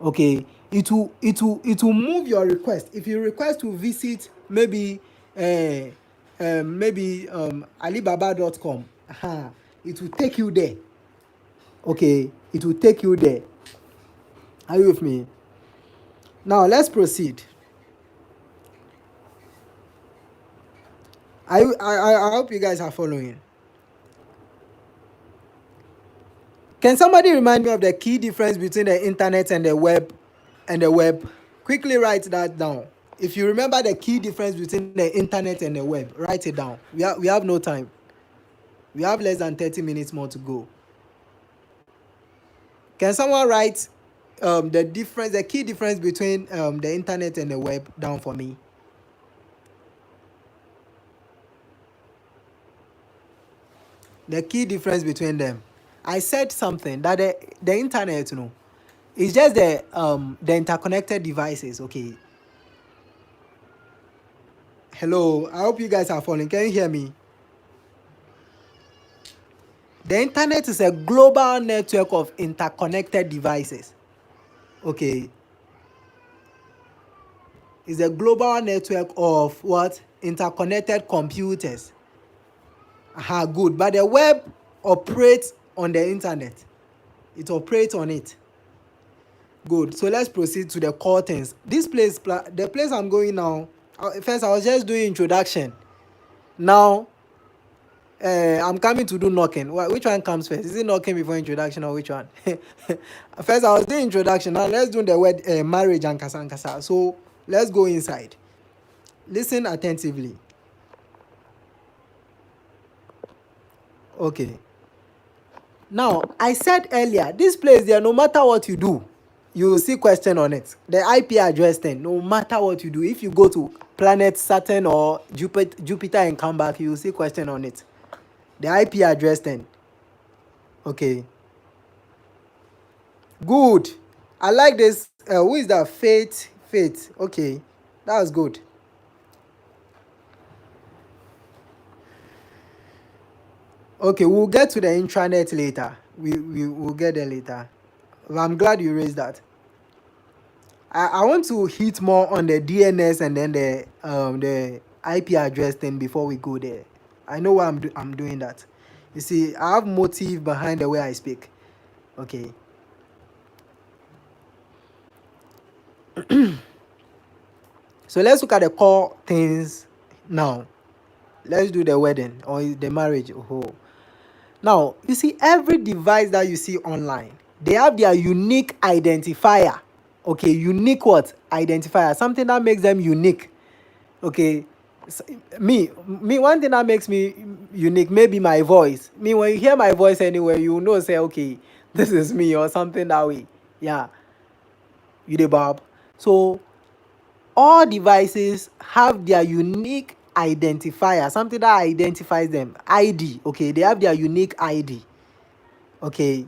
Speaker 1: Okay, it will move your request. If you request to visit maybe alibaba.com, it will take you there. Okay, it will take you there. Are you with me? Now let's proceed. I hope you guys are following. Can somebody remind me of the key difference between the internet and the web? Quickly write that down. If you remember the key difference between the internet and the web, write it down. We have no time. We have less than 30 minutes more to go. Can someone write the key difference between the internet and the web down for me? The key difference between them. I said something that the internet, it's just the interconnected devices. Okay. Hello, I hope you guys are following. Can you hear me? The internet is a global network of interconnected devices. Okay. It's a global network of what? Interconnected computers. Good. But the web operates on the internet. It operates on it. Good. So let's proceed to the core things. This place, the place I'm going now, first I was just doing introduction. Now, I'm coming to do knocking. Which one comes first? Is it knocking before introduction or which one? First, I was doing introduction. Now, let's do the word marriage and kasa. So, let's go inside. Listen attentively. Okay. Now, I said earlier, this place there, no matter what you do, you will see question on it. The IP address thing, no matter what you do, if you go to planet Saturn or Jupiter and come back, you will see question on it. The IP address then. Okay. Good. I like this. Who is that? Faith. Okay. That was good. Okay, we'll get to the intranet later. We'll get there later. Well, I'm glad you raised that. I want to hit more on the DNS and then the IP address thing before we go there. I know why I'm doing that. You see, I have motive behind the way I speak. Okay. So let's look at the core things now. Let's do the wedding or the marriage. Oh. Now, you see, every device that you see online, they have their unique identifier. Okay, unique what? Identifier. Something that makes them unique. Okay. Me, one thing that makes me unique, maybe my voice. Me, when you hear my voice anywhere, you know, say, okay, this is me or something that way. Yeah. You the Bob. So, all devices have their unique identifier, something that identifies them. ID. Okay, they have their unique ID. Okay.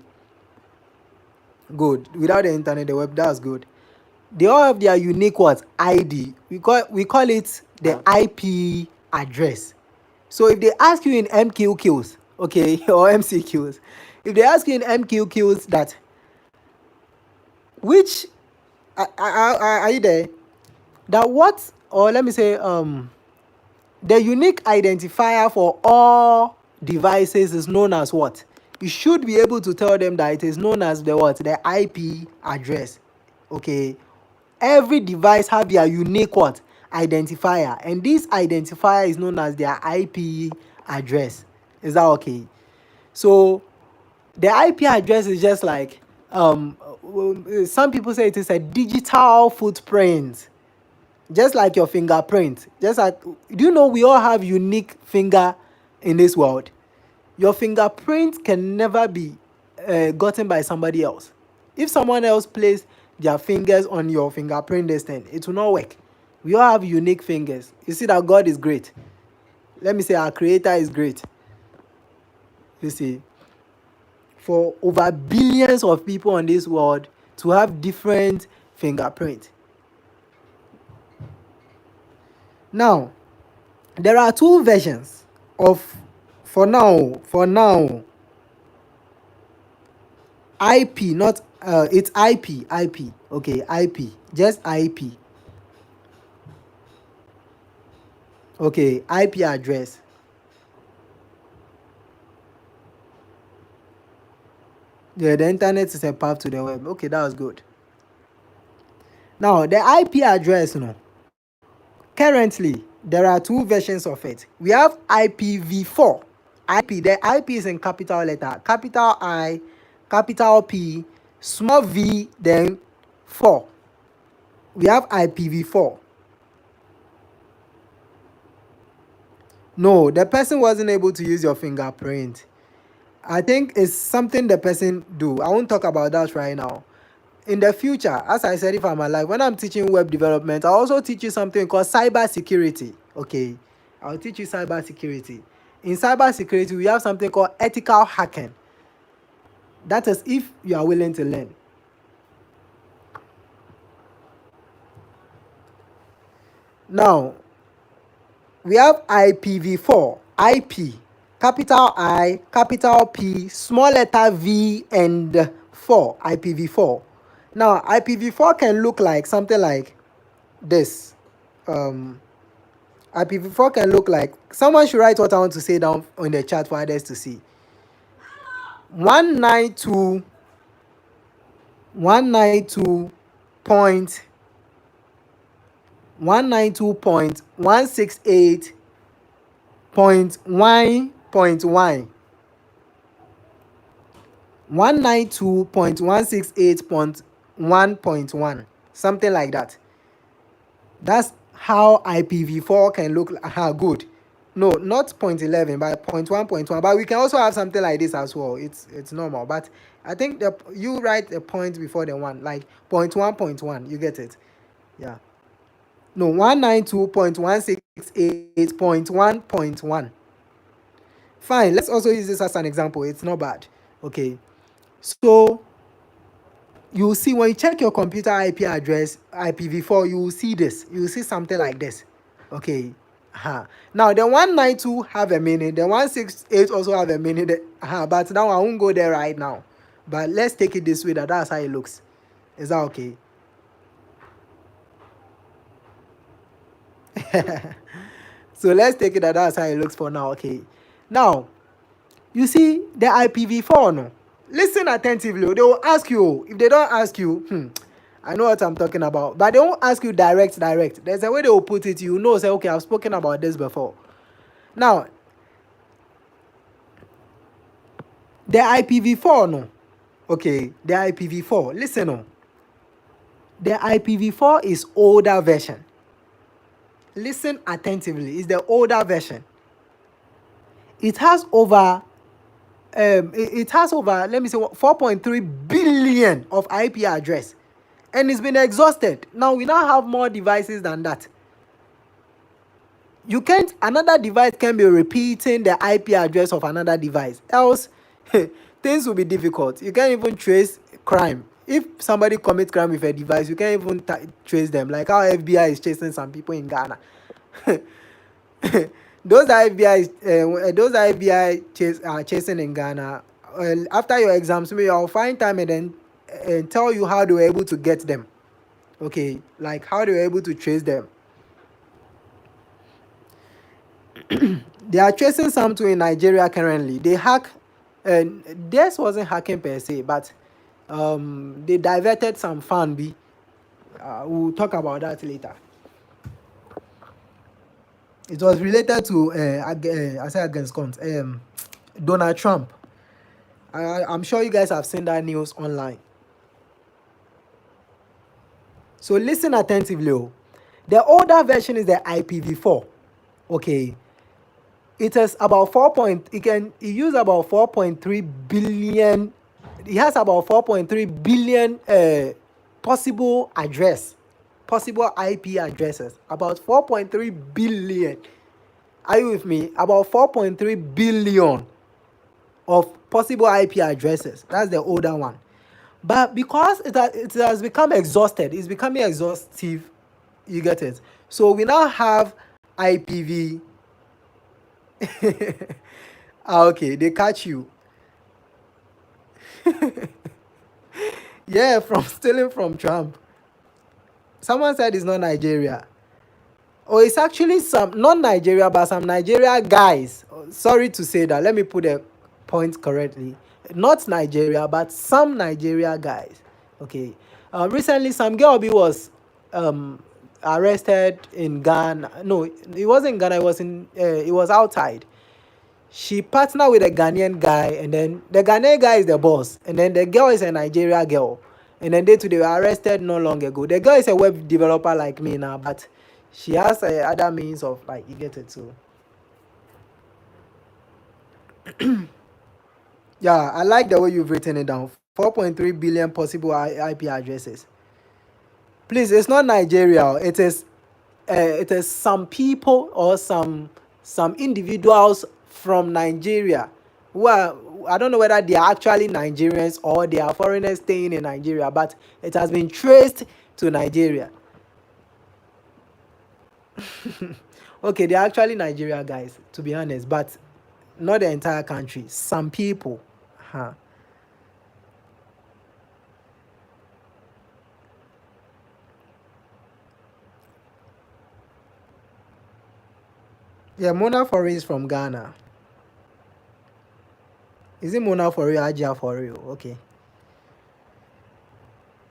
Speaker 1: Good. Without the internet, the web, that's good. They all have their unique what? ID. We call it the IP address. So if they ask you in MQQs, okay, or MCQs, if they ask you in MQQs that which are you there? That what, or let me say the unique identifier for all devices is known as what? You should be able to tell them that it is known as the what? The IP address. Okay. Every device have their unique what? Identifier. And this identifier is known as their IP address. Is that okay? So the IP address is just like some people say it is a digital footprint. Just like your fingerprint. Just like, do you know we all have unique finger in this world? Your fingerprint can never be gotten by somebody else. If someone else places their fingers on your fingerprint this thing, it will not work. We all have unique fingers. You see that God is great. Let me say our creator is great. You see, for over billions of people on this world, to have different fingerprint. Now, there are two versions of, for now, IP, not it's IP, okay, IP, just IP, okay, IP address. Yeah, the internet is a path to the web. Okay, that was good. Now, the IP address, currently there are two versions of it. We have IPv4. The IP is in capital letter, capital I, capital P, small v, then 4. We have IPv4. No, the person wasn't able to use your fingerprint. I think it's something the person do. I won't talk about that right now. In the future, as I said, if I'm alive, when I'm teaching web development, I'll also teach you something called cyber security. Okay, I'll teach you cyber security. In cyber security, we have something called ethical hacking. That is if you are willing to learn. Now, we have IPv4, IP, capital I, capital P, small letter v, and 4, IPv4. Now, IPv4 can look like something like this. IPv4 can look like, someone should write what I want to say down on the chat for others to see. 192 192.168.1.1 192.168.1.1, something like that. That's how IPv4 can look good. No, not 0.11, but 0.1.1. But we can also have something like this as well. It's normal. But I think you write a point before the one, like 0.1.1. You get it? Yeah. No, 192.168.1.1. Fine. Let's also use this as an example. It's not bad. Okay. So you will see when you check your computer IP address, IPv4, you will see this. You will see something like this. Okay. Now the 192 have a meaning. The 168 also have a meaning. But now I won't go there right now. But let's take it this way. That's how it looks. Is that okay? So let's take it that's how it looks for now. Okay. Now, you see the IPv4. No, listen attentively. They will ask you. If they don't ask you, I know what I'm talking about. But they won't ask you direct. There's a way they will put it. You know, say, okay, I've spoken about this before. Now, the IPv4, no. Okay, the IPv4. Listen, no. The IPv4 is older version. Listen attentively. It's the older version. It has over let me say 4.3 billion of IP address, and it's been exhausted. Now we now have more devices than that. Another device can be repeating the IP address of another device, else things will be difficult. You can't even trace crime. If somebody commits crime with a device, you can't even trace them, like how FBI is chasing some people in Ghana. Those FBI are chasing in Ghana. After your exams, maybe I'll find time and then tell you how they were able to get them. Okay, like how they were able to trace them. They are chasing something in Nigeria currently. They hack, and this wasn't hacking per se, but they diverted some fund. We'll talk about that later. It was related to I say against Donald Trump. I'm sure you guys have seen that news online. So listen attentively. The older version is the IPv4. Okay. It has about it use about 4.3 billion. It has about 4.3 billion possible IP addresses. About 4.3 billion. Are you with me? About 4.3 billion of possible IP addresses. That's the older one. But because it has become exhausted, it's becoming exhaustive. You get it? So we now have IPv. Okay, they catch you. Yeah, from stealing from Trump. Someone said it's not Nigeria. Oh, it's actually some, not Nigeria, but some Nigeria guys. Oh, sorry to say that. Let me put the point correctly. Not Nigeria, but some Nigeria guys. Okay. Recently, some girl was um, arrested in Ghana. No, it wasn't in Ghana. It was in. It was outside. She partnered with a Ghanaian guy, and then the Ghanaian guy is the boss, and then the girl is a Nigeria girl, and then they were arrested not long ago. The girl is a web developer like me now, but she has other means of, like, you get it too. Yeah, I like the way you've written it down. 4.3 billion possible IP addresses. Please, it's not Nigeria. It is some people or some individuals from Nigeria who are, I don't know whether they are actually Nigerians or they are foreigners staying in Nigeria, but it has been traced to Nigeria. Okay, they're actually Nigeria guys, to be honest, but not the entire country. Some people. Huh. Yeah, Mona for real is from Ghana. Is it Mona for real? Ajia for real? Okay.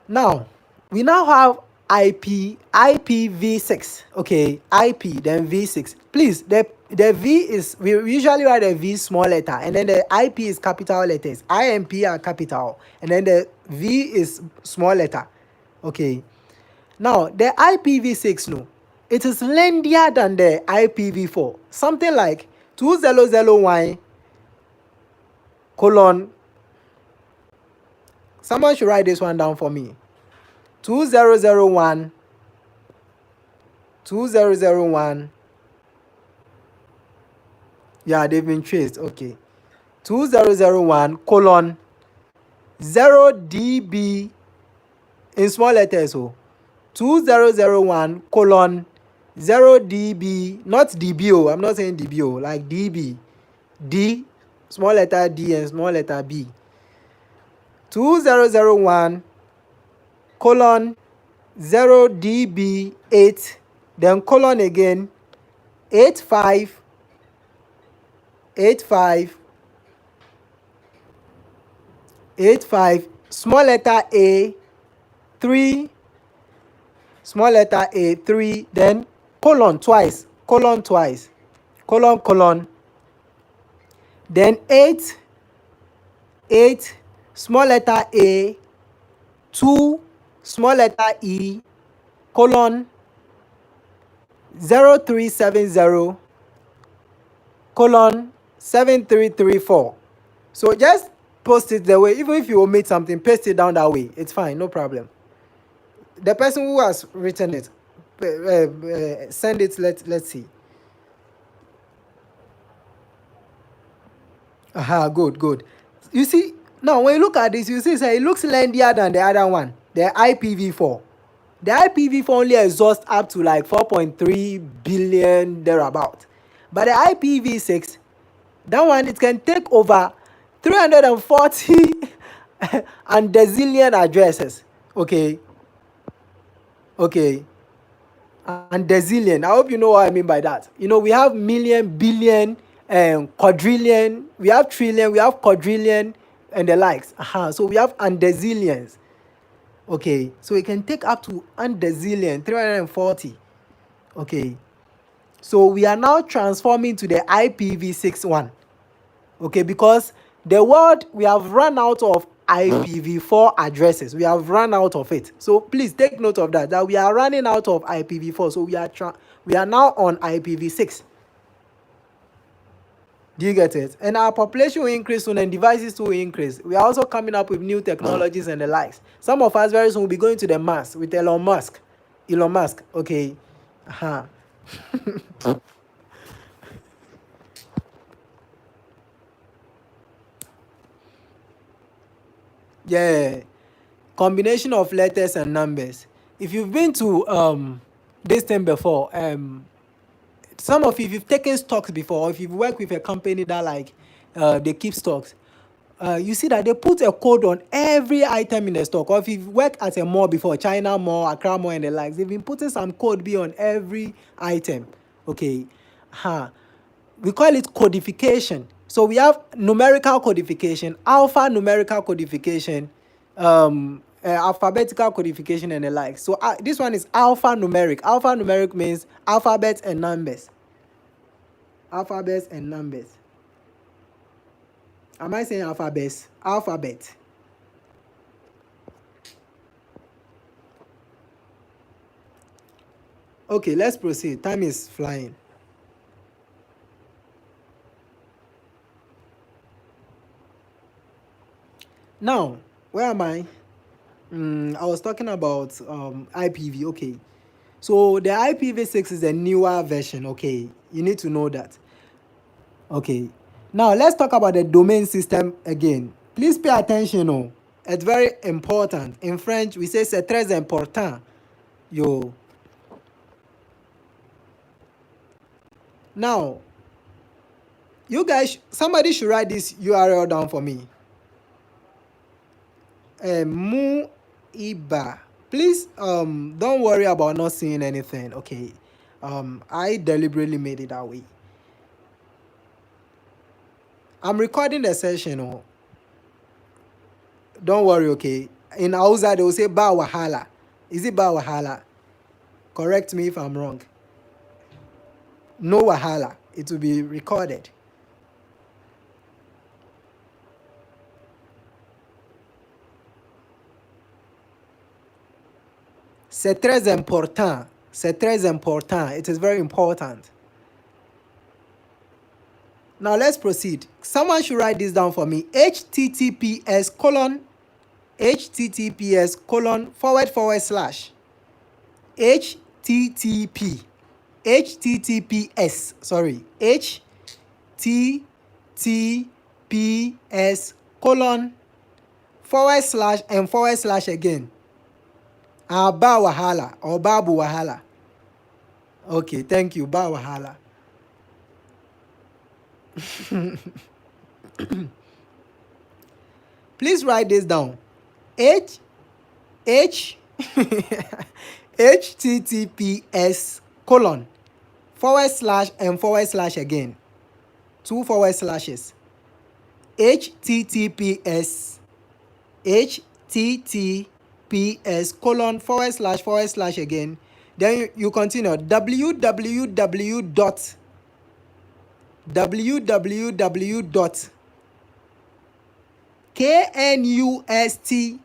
Speaker 1: Now, we now have IPv6. Okay, IP, then V6. Please, the V is, we usually write the V small letter, and then the IP is capital letters. IMP are capital, and then the V is small letter. Okay. Now, the IPv6, no, it is lengthier than the IPv4. Something like 2001 colon. Someone should write this one down for me. 2001 2001. Yeah, they've been traced. Okay. 2001 colon 0 dB in small letters. So 2001 colon 0 dB, not dB. I'm not saying dB, like dB. D, small letter D and small letter B. 2001 colon 0 dB 8, then colon again 85 85 85 small letter A 3, small letter A 3, then colon twice, colon, then 8 8 small letter A 2 small letter E colon 0370 colon 7334. So just post it the way, even if you omit something, paste it down that way. It's fine, no problem. The person who has written it, send it. Let's see. Aha, good. You see, now when you look at this, you see, so it looks lengthier than the other one, the IPv4. The IPv4 only exhausts up to like 4.3 billion thereabout. But the IPv6, that one, it can take over 340 and gazillion addresses. Okay. And gazillion. I hope you know what I mean by that. You know, we have million, billion, quadrillion, we have trillion, we have quadrillion, and the likes. So we have and gazillions. Okay, so it can take up to and gazillion, 340. Okay, so we are now transforming to the IPv6 one. Okay, because the world, we have run out of IPv4 addresses. We have run out of it. So please take note of that we are running out of IPv4. So we are now on IPv6. Do you get it? And our population will increase soon and devices will increase. We are also coming up with new technologies and the likes. Some of us very soon will be going to the Mars with Elon Musk. Okay. Yeah. combination of letters and numbers. If you've been to this thing before, some of you, if you've taken stocks before, or if you've worked with a company that like they keep stocks, you see that they put a code on every item in the stock. Or if you've worked at a mall before, China Mall, Accra Mall, and the likes, they've been putting some code B on every item. Okay, we call it codification. So we have numerical codification, alphanumerical codification, alphabetical codification, and the like. So this one is alphanumeric. Alphanumeric means alphabets and numbers. Alphabets and numbers. Am I saying alphabets? Alphabet. Okay, let's proceed. Time is flying. Now, where am I? I was talking about IPv. Okay, so the IPv6 is a newer version. Okay, you need to know that. Okay, now let's talk about the domain system again. Please pay attention. Oh, it's very important. In French, we say c'est très important. Yo. Now, you guys, somebody should write this URL down for me. Muiba. Please, don't worry about not seeing anything. Okay, I deliberately made it that way. I'm recording the session. Oh, don't worry. Okay, in Hausa they will say ba wahala. Is it ba wahala? Correct me if I'm wrong. No wahala. It will be recorded. C'est très important. C'est très important. It is very important. Now let's proceed. Someone should write this down for me. https colon https colon / and / again. Ba wahala or babu wahala. Okay, thank you. Ba wahala. Please write this down. https colon / and / again. 2 / https colon / again. Then you continue www dot knust.edu.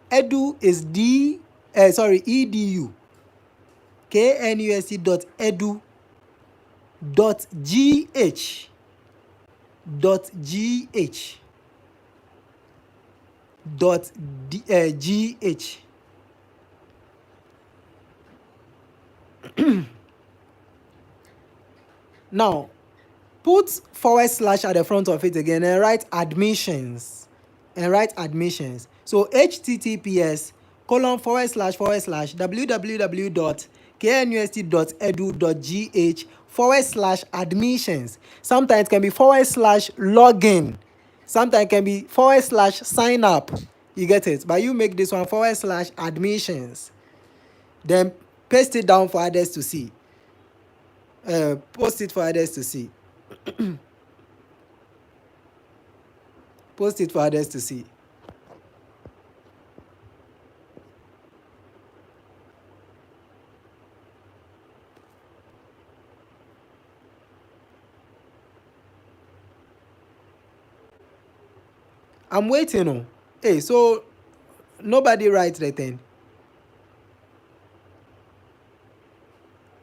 Speaker 1: Edu is edu. knust.edu .gh. Now put / at the front of it again and write admissions. So https colon / www.knust.edu.gh / Sometimes it can be / login. Sometimes it can be / sign up. You get it? But you make this one / admissions. Then paste it down for others to see. Post it for others to see. Post it for others to see. I'm waiting. Oh. Hey, so nobody writes the thing.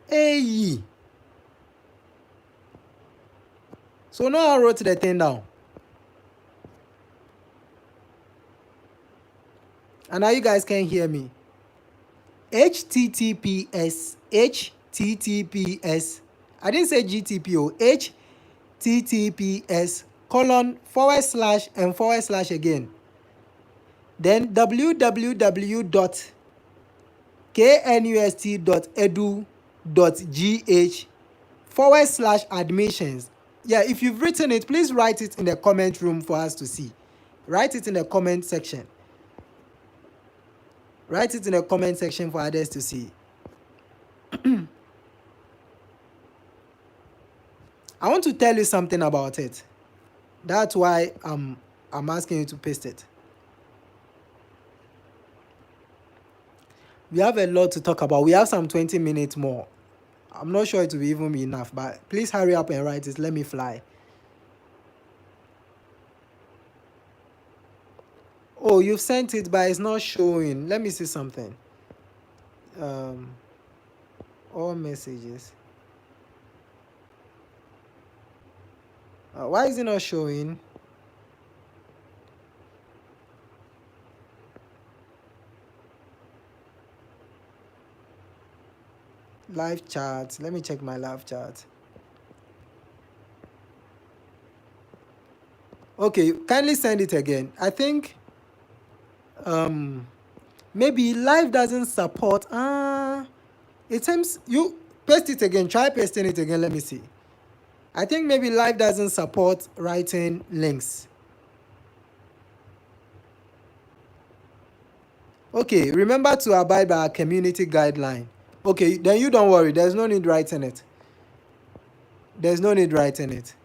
Speaker 1: Hey. So now I wrote the thing down. And now you guys can hear me. https I didn't say GTP, HTTPS colon / and / again. Then www.knust.edu.gh / admissions. If you've written it, please write it in the comment room for us to see. Write it in the comment section. Write it in the comment section for others to see. I want to tell you something about it. That's why I'm asking you to paste it. We have a lot to talk about. We have some 20 minutes more. I'm not sure it will even be enough, but please hurry up and write it. Let me fly. Oh, you've sent it, but it's not showing. Let me see something. All messages. Why is it not showing? Live chat. Let me check my live chat. Okay, kindly send it again. I think maybe live doesn't support. It seems you paste it again. Try pasting it again. Let me see. I think maybe live doesn't support writing links. Okay, remember to abide by our community guideline. Okay, then you don't worry. There's no need writing it. There's no need writing it.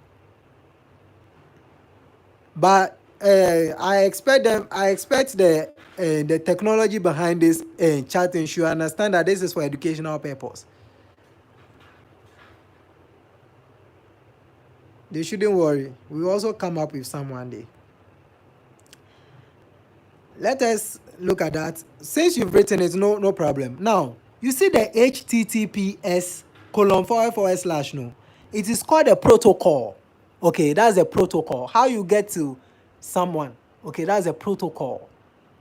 Speaker 1: But I expect the technology behind this chatting should understand that this is for educational purpose. They shouldn't worry. We'll also come up with some one day. Let us look at that. Since you've written it, no problem. Now, you see the HTTPS :// no? It is called a protocol. Okay, that's a protocol. How you get to someone. Okay, that's a protocol.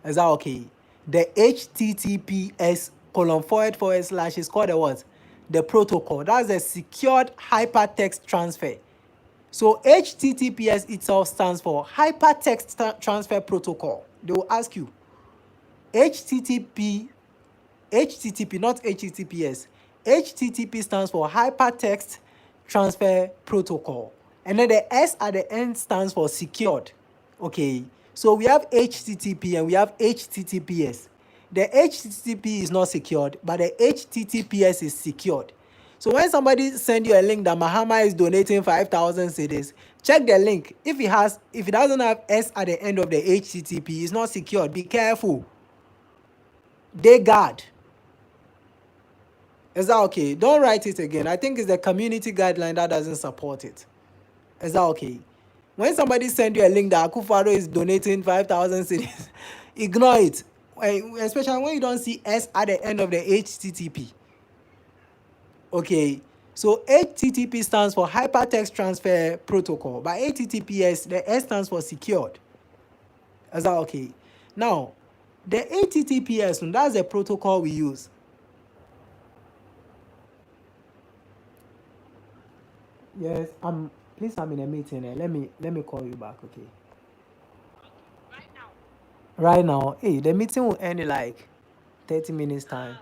Speaker 1: Is that okay? The HTTPS :// is called a what? The protocol. That's a secured hypertext transfer. So HTTPS itself stands for Hypertext Transfer Protocol. They will ask you, HTTP, not HTTPS. HTTP stands for Hypertext Transfer Protocol. And then the S at the end stands for secured. Okay, so we have HTTP and we have HTTPS. The HTTP is not secured, but the HTTPS is secured. So when somebody send you a link that Mahama is donating 5,000 cedis, check the link. If it doesn't have S at the end of the HTTP, it's not secured. Be careful. They guard. Is that okay? Don't write it again. I think it's the community guideline that doesn't support it. Is that okay? When somebody send you a link that Akufo-Addo is donating 5,000 cedis, ignore it. Especially when you don't see S at the end of the HTTP. Okay, so HTTP stands for Hypertext Transfer Protocol. By HTTPS, the S stands for secured. Is that okay? Now, the HTTPS, that's the protocol we use. Yes, please, I'm in a meeting. Let me call you back, okay? Right now, hey, the meeting will end in like 30 minutes time.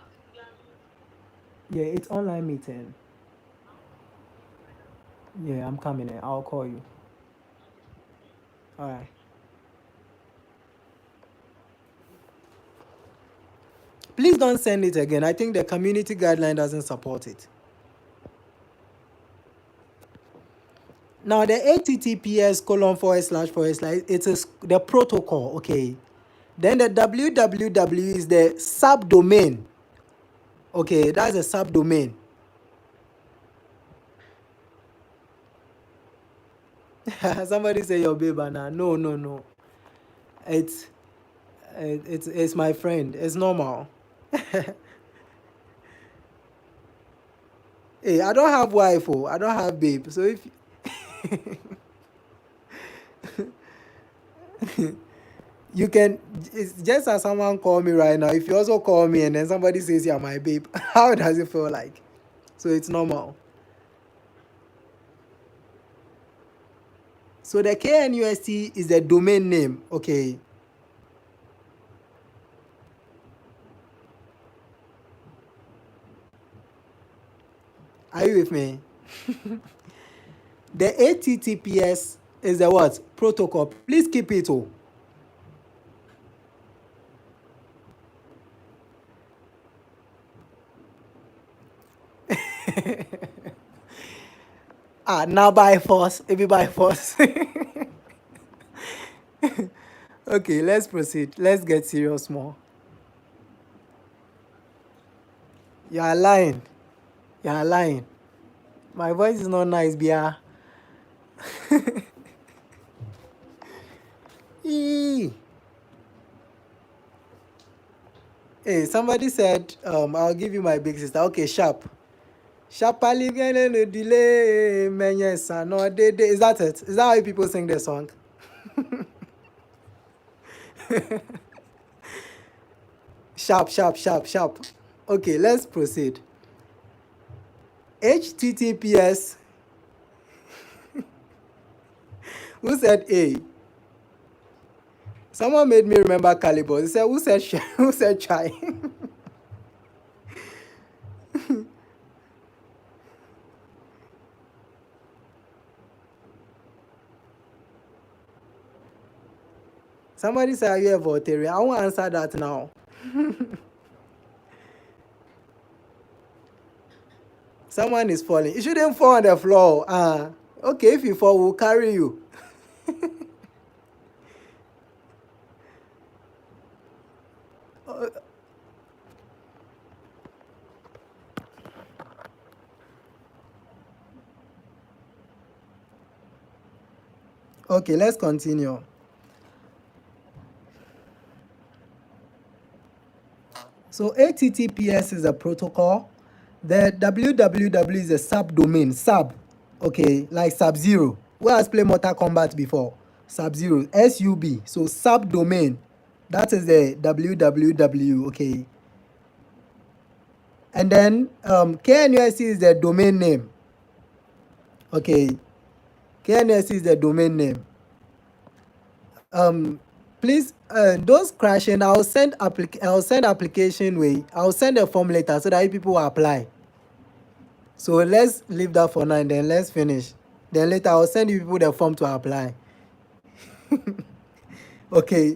Speaker 1: Yeah, it's online meeting. Yeah, I'm coming in. I'll call you. All right. Please don't send it again. I think the community guideline doesn't support it. Now, the HTTPS :// it is the protocol, okay? Then the www is the subdomain. Okay, that's a subdomain. Somebody say your baby now. No. It's my friend. It's normal. Hey, I don't have wife. I don't have babe. So if you can, it's just as someone call me right now. If you also call me and then somebody says you're my babe, how does it feel like? So it's normal. So the KNUST is the domain name, okay. Are you with me? The HTTPS is the what? Protocol. Please keep it all. Now by force. It be by force. Okay, let's proceed. Let's get serious more. You are lying. You are lying. My voice is not nice, Bia. Hey, somebody said, I'll give you my big sister. Okay, sharp. Sharply gonna delay, man, yes, no, they. Is that it? Is that how people sing the song? Sharp, sharp, sharp, sharp. Okay, let's proceed. HTTPS. Who said A? Someone made me remember Caliber. He said, who said who said chai? Somebody said, are you a Voltaire? I won't answer that now. Someone is falling. You shouldn't fall on the floor. Okay, if you fall, we'll carry you. Okay, let's continue. So HTTPS is a protocol. The www is a subdomain. Sub, okay, like Sub-Zero. Who has played Mortal Kombat before? Sub-Zero, SUB. So subdomain, that is the www, okay. And then KNUST is the domain name. Okay, KNUST is the domain name. Please, those crashing, I'll send application way. I'll send a form later so that people will apply. So let's leave that for now and then let's finish. Then later I'll send you people the form to apply. Okay.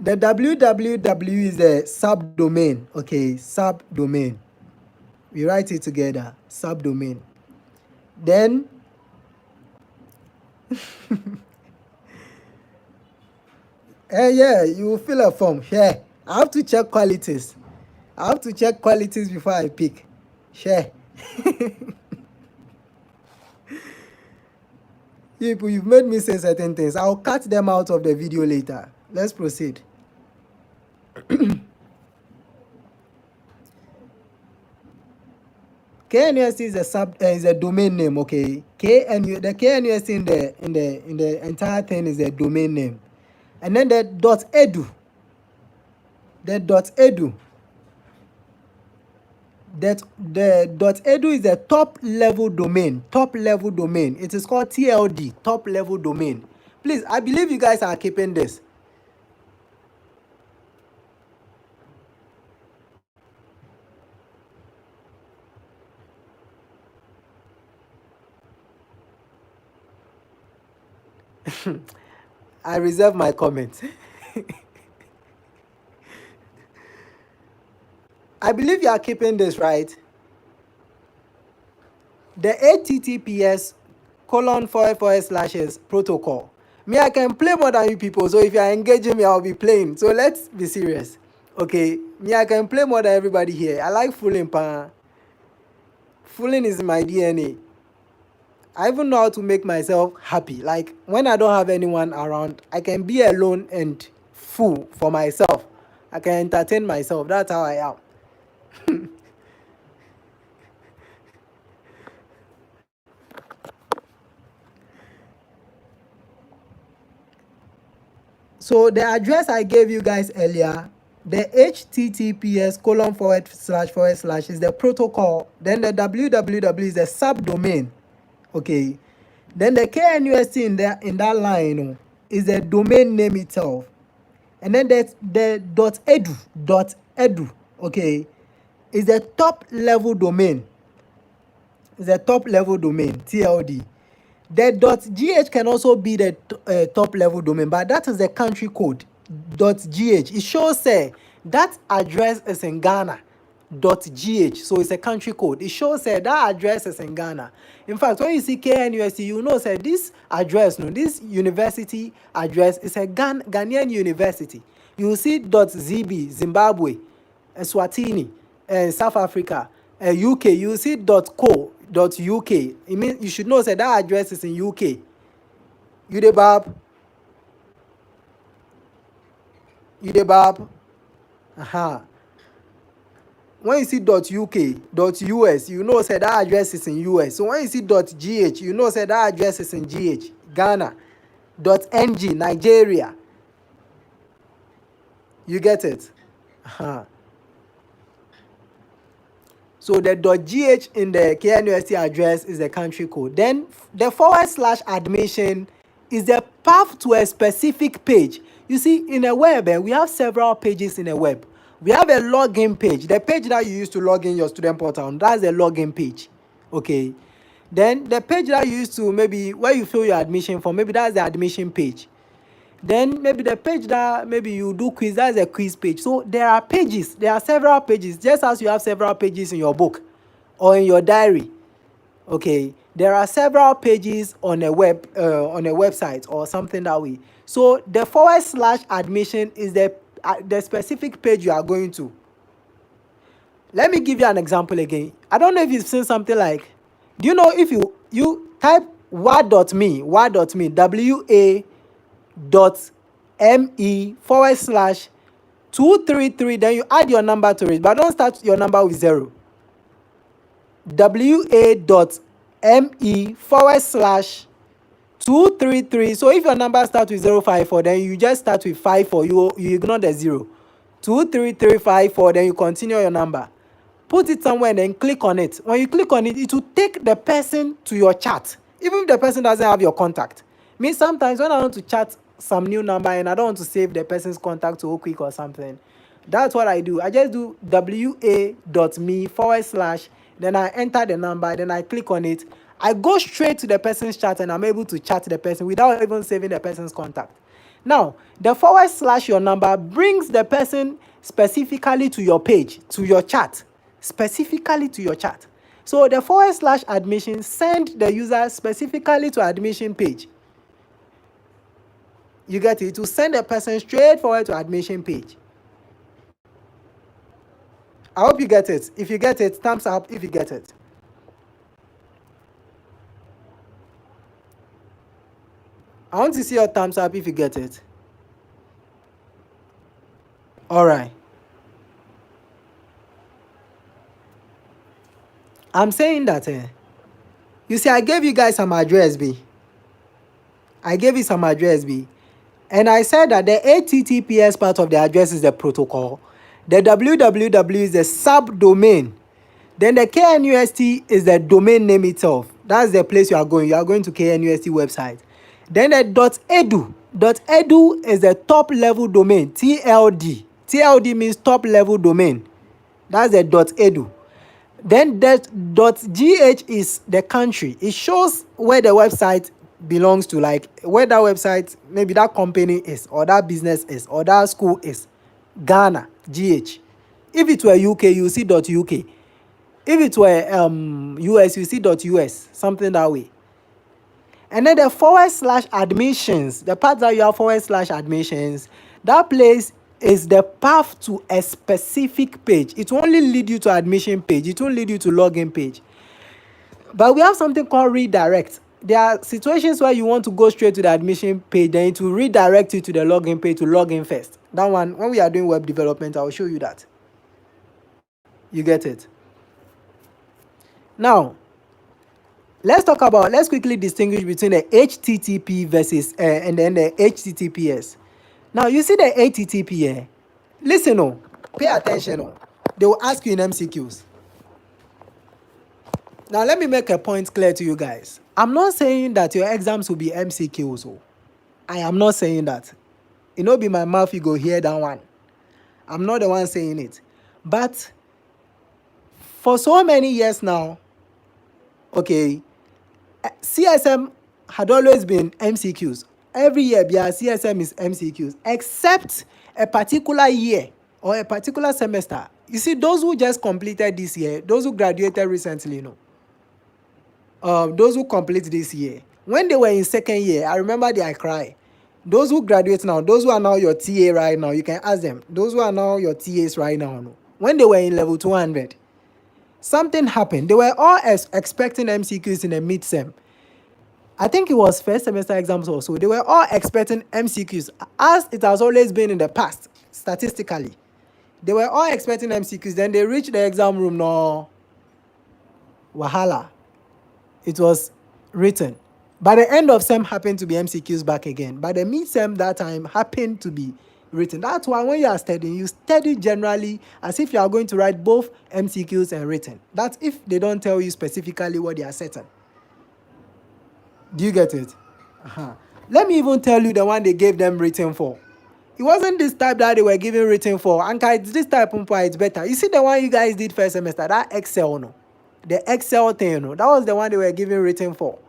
Speaker 1: The www is the subdomain. Okay, subdomain. We write it together. Subdomain. Then yeah, you will fill a form. Yeah. I have to check qualities. I have to check qualities before I pick. Share. People, you've made me say certain things. I'll cut them out of the video later. Let's proceed. KNUST is a domain name, okay? The KNUST in the entire thing is a domain name. And then the .edu. The .edu. That the .edu is the top level domain. Top level domain. It is called TLD, top level domain. Please, I believe you guys are keeping this. I reserve my comment. I believe you are keeping this, right? The HTTPS :// protocol. Me, I can play more than you people. So if you are engaging me, I'll be playing. So let's be serious. Okay. Me, I can play more than everybody here. I like fooling, pa. Fooling is my DNA. I even know how to make myself happy. Like when I don't have anyone around, I can be alone and fool for myself. I can entertain myself. That's how I am. So the address I gave you guys earlier, the HTTPS :// is the protocol. Then the www is the subdomain. Okay. Then the KNUST in that line is the domain name itself. And then the .edu, okay, is the top level domain. Is the top level domain, TLD. The .gh can also be the top level domain, but that is the country code. .gh. It shows that address is in Ghana. .gh. So it's a country code. It shows that address is in Ghana. In fact, when you see KNUST, you know this address, this university address is a Ghanaian university. You will see .zb, Zimbabwe, Eswatini, South Africa, UK. You will see .co.uk. It means you should know that address is in UK. You the bab. Aha. When you see .uk, .us, you know that address is in US. So when you see .gh, you know that address is in GH, Ghana. .ng, Nigeria. You get it? Aha. So the .gh in the KNUST address is the country code. Then the /admission is the path to a specific page. You see, in a web, we have several pages in a web. We have a login page. The page that you use to log in your student portal, that's the login page. Okay. Then the page that you use to maybe where you fill your admission form, maybe that's the admission page. Then maybe the page that maybe you do quiz, that's a quiz page. So there are pages, there are several pages, just as you have several pages in your book or in your diary. Okay, there are several pages on a website or something that way. So the /admission is the specific page you are going to. Let me give you an example again. I don't know if you've seen something like, do you know if you type wa.me, wa.me/233, then you add your number to it, but don't start your number with 0. wa.me/233. So if your number starts with 054, then you just start with 54. You ignore the 0. 23354, then you continue your number. Put it somewhere and then click on it. When you click on it, it will take the person to your chat, even if the person doesn't have your contact. Me, sometimes when I want to chat some new number and I don't want to save the person's contact so quick or something, that's what I do. I just do wa.me/, then I enter the number, then I click on it. I go straight to the person's chat and I'm able to chat to the person without even saving the person's contact. Now, the / your number brings the person specifically to your page, to your chat, specifically to your chat. So the / admission send the user specifically to admission page. You get it? To send the person straight forward to admission page. I hope you get it. If you get it, thumbs up if you get it. I want to see your thumbs up if you get it. All right. I'm saying that, you see, I gave you guys some address, B. I gave you some address, B. And I said that the HTTPS part of the address is the protocol. The www is the subdomain. Then the KNUST is the domain name itself. That's the place you are going. You are going to KNUST website. Then the .edu. .edu is the top level domain. TLD. TLD means top level domain. That's the .edu. Then that .gh is the country. It shows where the website belongs to, like where that website, maybe that company is, or that business is, or that school is. Ghana, GH. If it were UK, you see .uk. If it were US, you see .us, something that way. And then the / admissions, the part that you have / admissions, that place is the path to a specific page. It will only lead you to admission page. It won't lead you to login page. But we have something called redirect. There are situations where you want to go straight to the admission page, then it will redirect you to the login page to log in first. That one, when we are doing web development, I will show you that. You get it? Now, let's quickly distinguish between the HTTP versus and then the HTTPS. Now, you see the HTTP, listen, pay attention. They will ask you in MCQs. Now, let me make a point clear to you guys. I'm not saying that your exams will be MCQs. So I am not saying that. It no be my mouth you go hear that one. I'm not the one saying it. But for so many years now, okay, CSM had always been MCQs. Every year, yeah, CSM is MCQs, except a particular year or a particular semester. You see, those who just completed this year, those who graduated recently, those who complete this year, when they were in second year, I remember I cry. Those who graduate now, those who are now your TA right now, you can ask them. Those who are now your TAs right now, no, when they were in level 200, something happened. They were all expecting MCQs in a mid-sem. I think it was first semester exams also. They were all expecting MCQs, as it has always been in the past, statistically. They were all expecting MCQs. Then they reached the exam room, no, wahala. It was written. By the end of SEM happened to be MCQs back again. By the mid-SEM that time happened to be written. That's why when you are studying, you study generally as if you are going to write both MCQs and written. That's if they don't tell you specifically what they are setting. Do you get it? Uh-huh. Let me even tell you the one they gave them written for. It wasn't this type that they were giving written for. Anka, it's this type it's better. You see the one you guys did first semester, that Excel, no? The Excel thing, no? That was the one they were giving written for.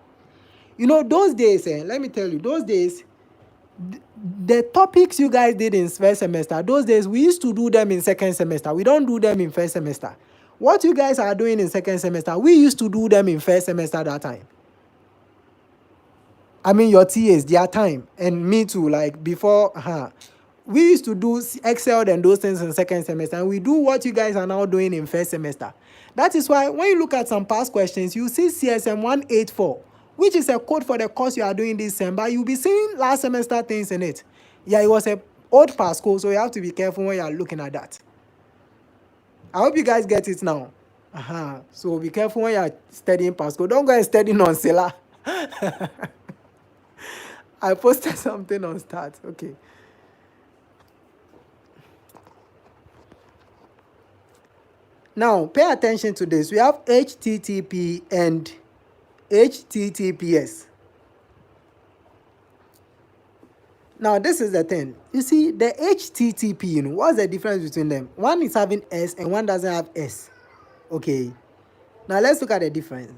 Speaker 1: You know, those days, let me tell you, those days, the topics you guys did in first semester, those days, we used to do them in second semester. We don't do them in first semester. What you guys are doing in second semester, we used to do them in first semester that time. I mean, your TAs, their time, and me too, like before, we used to do Excel and those things in second semester, and we do what you guys are now doing in first semester. That is why when you look at some past questions, you see CSM 184, which is a code for the course you are doing this sem, but you'll be seeing last semester things in it. Yeah, it was a old past code, so you have to be careful when you are looking at that. I hope you guys get it now. So be careful when you are studying past code. Don't go and study non-seller. I posted something on Start. Okay. Now, pay attention to this. We have HTTP and HTTPS. Now, this is the thing. You see, the HTTP, what's the difference between them? One is having S and one doesn't have S. Okay. Now, let's look at the difference.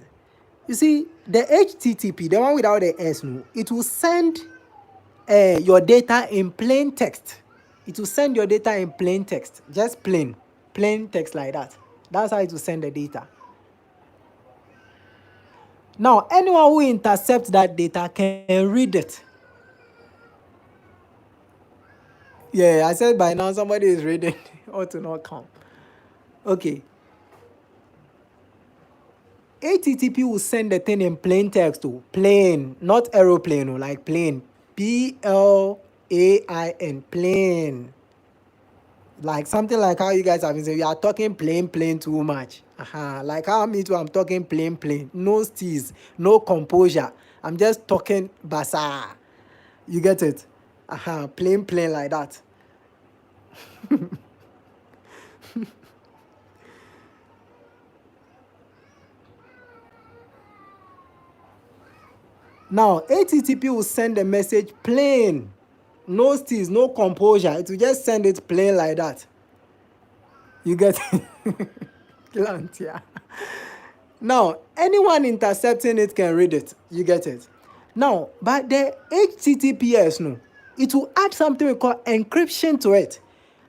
Speaker 1: You see, the HTTP, the one without the S, it will send your data in plain text. It will send your data in plain text. Just plain text like that. That's how it will send the data. Now, anyone who intercepts that data can read it. Yeah, I said by now somebody is reading or to not come. Okay. HTTP will send the thing in plain text to plain, not aeroplane, like plain. PLAIN, plain. Like something like how you guys have been saying, we are talking plain too much. Like how me too, I'm talking plain. No steez, no composure. I'm just talking basa. You get it? Plain like that. Now, HTTP will send a message plain. No steez, no composure. It will just send it plain like that. You get it? Yeah. Now, anyone intercepting it can read it. You get it? Now, but the HTTPS, it will add something we call encryption to it.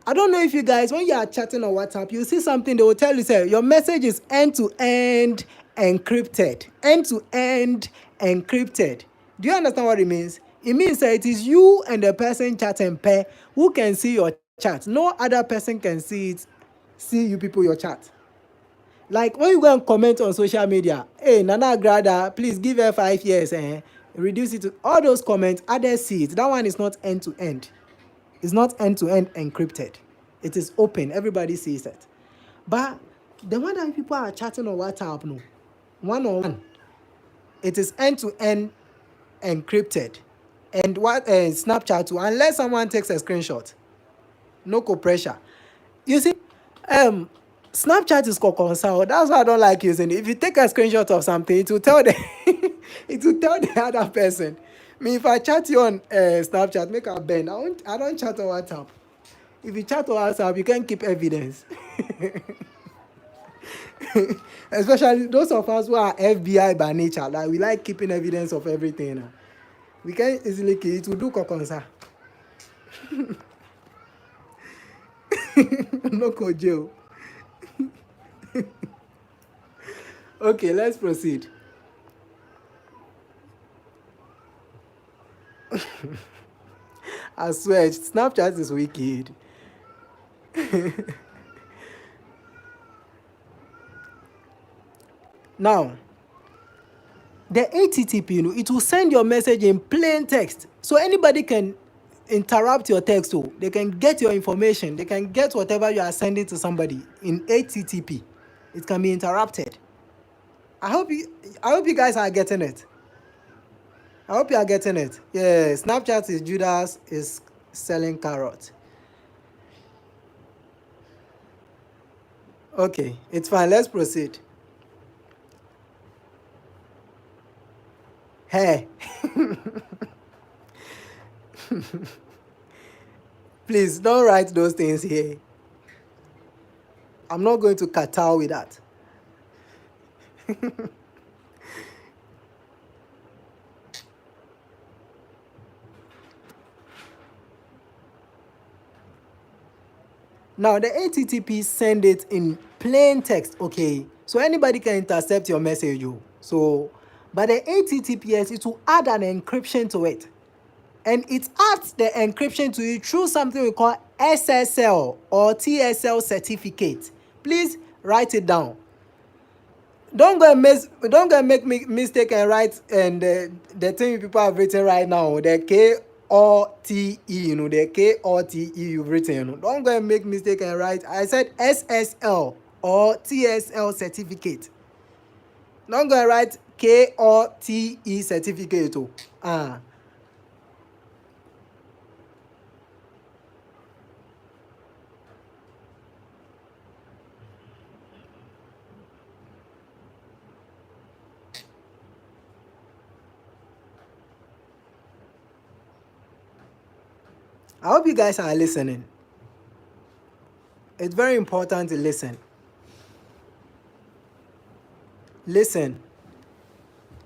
Speaker 1: I don't know if you guys, when you are chatting on WhatsApp, you see something, they will tell you, say, your message is end-to-end encrypted. End-to-end encrypted. Do you understand what it means? It means that it is you and the person chatting pair who can see your chat. No other person can see you people your chat. Like when you go and comment on social media, hey, Nana Grada, please give her 5 years, reduce it to all those comments, others see it. That one is not end-to-end. It's not end-to-end encrypted. It is open. Everybody sees it. But the one that people are chatting on WhatsApp, one-on-one, it is end-to-end encrypted. And what Snapchat too, unless someone takes a screenshot. No pressure. You see, Snapchat is concerned. That's why I don't like using it. If you take a screenshot of something, it will tell them It will tell the other person. Me, if I chat you on Snapchat, make a bend. I don't chat on WhatsApp. If you chat on WhatsApp, you can keep evidence. Especially those of us who are FBI by nature, like we like keeping evidence of everything. We can easily kill it. We do kokonsa. No kojo. Okay, let's proceed. I swear, Snapchat is wicked. Now, the HTTP, it will send your message in plain text. So anybody can interrupt your text. So they can get your information. They can get whatever you are sending to somebody in HTTP. It can be interrupted. I hope you guys are getting it. I hope you are getting it. Yeah, Snapchat is Judas is selling carrot. Okay, it's fine. Let's proceed. Hey. Please don't write those things here. I'm not going to kowtow with that. Now the HTTP send it in plain text, okay? So anybody can intercept your message. So, but the HTTPS, it will add an encryption to it. And it adds the encryption to it through something we call SSL or TSL certificate. Please write it down. Don't go and make me mistake and write and the thing people have written right now, the KOTE, the KOTE you've written. Don't go and make mistake and write. I said SSL or TSL certificate. Don't go and write KOTE certificate. I hope you guys are listening. It's very important to listen. Listen.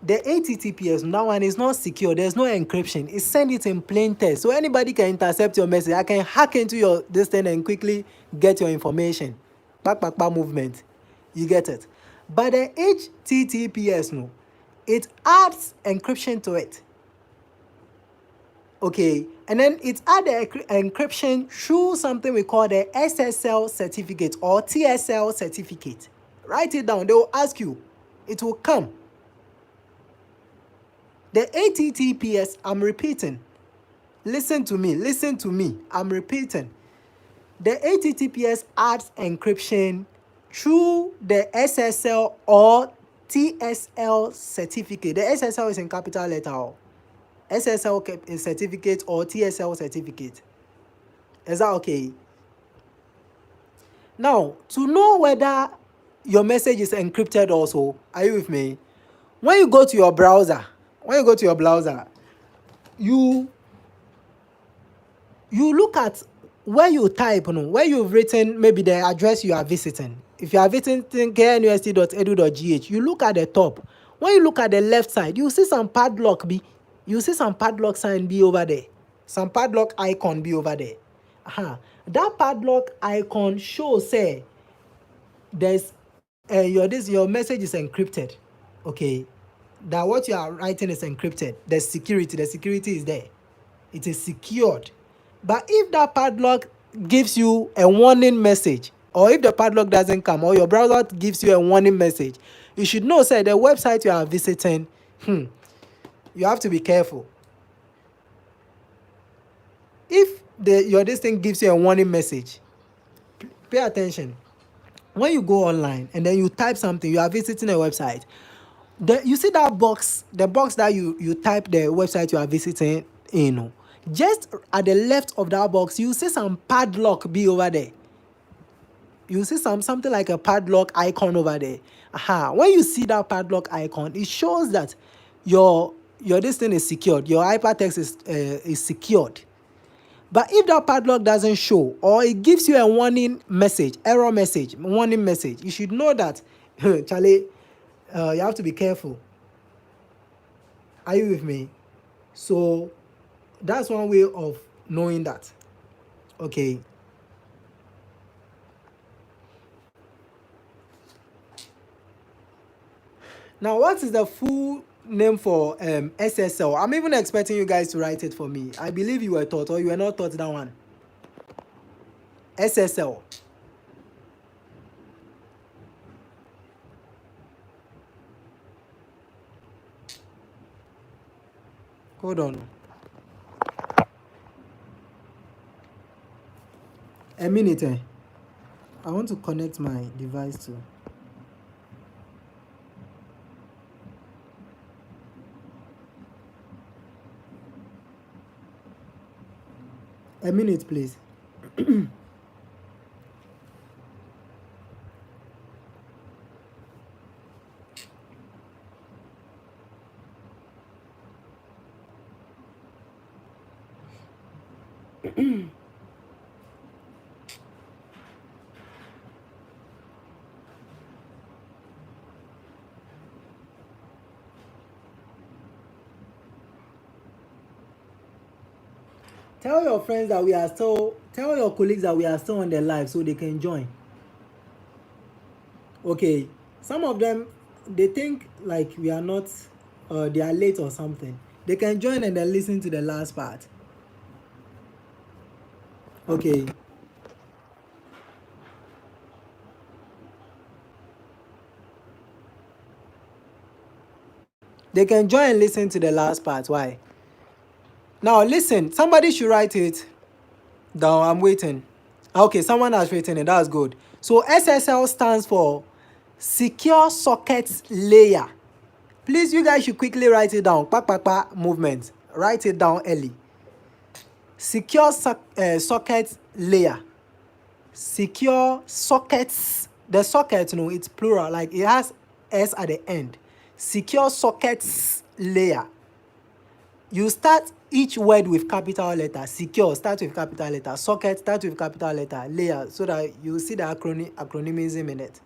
Speaker 1: The HTTPS now one is not secure. There's no encryption. It's send it in plain text. So anybody can intercept your message. I can hack into your this thing and quickly get your information. Back movement. You get it. But the HTTPS, no, it adds encryption to it. Okay, and then it add the encryption through something we call the SSL certificate or TSL certificate. Write it down. They will ask you. It will come. The HTTPS, I'm repeating. Listen to me. I'm repeating. The HTTPS adds encryption through the SSL or TSL certificate. The SSL is in capital letter. SSL is certificate or TSL certificate. Is that okay? Now, to know whether your message is encrypted also, are you with me? When you go to your browser, you look at where you type, where you've written maybe the address you are visiting. If you are visiting knust.edu.gh, you look at the top. When you look at the left side, you see some padlock sign be over there. Some padlock icon be over there. That padlock icon shows say there's your message is encrypted. Okay. That what you are writing is encrypted. The security is there. It is secured. But if that padlock gives you a warning message, or if the padlock doesn't come, or your browser gives you a warning message, you should know, say, the website you are visiting, you have to be careful. If this thing gives you a warning message, pay attention. When you go online and then you type something, you are visiting a website, you see that box, the box that you type the website you are visiting in, just at the left of that box, you see some padlock be over there. You see something like a padlock icon over there. When you see that padlock icon, it shows that your this thing is secured, your hypertext is secured. But if that padlock doesn't show, or it gives you a warning message, error message, warning message, you should know that, Charlie, you have to be careful. Are you with me? So that's one way of knowing that. Okay. Now, what is the full name for SSL? I'm even expecting you guys to write it for me. I believe you were taught, or you were not taught that one. SSL. Hold on. A minute. I want to connect my device to. A minute, please. Tell your friends that we are still, tell your colleagues that we are still on the live so they can join. Okay, some of them, they think like we are not, they are late or something. They can join and then listen to the last part. Okay. They can join and listen to the last part. Why? Now listen, somebody should write it down. I'm waiting. Okay, someone has written it. That's good. So SSL stands for Secure Sockets Layer. Please, you guys should quickly write it down. Movement. Write it down early. Secure Socket Layer. Secure sockets. The socket, no, it's plural. Like it has S at the end. Secure Sockets Layer. You start each word with capital letter. Secure, start with capital letter. Socket, start with capital letter. Layer, so that you see the acronymism in it.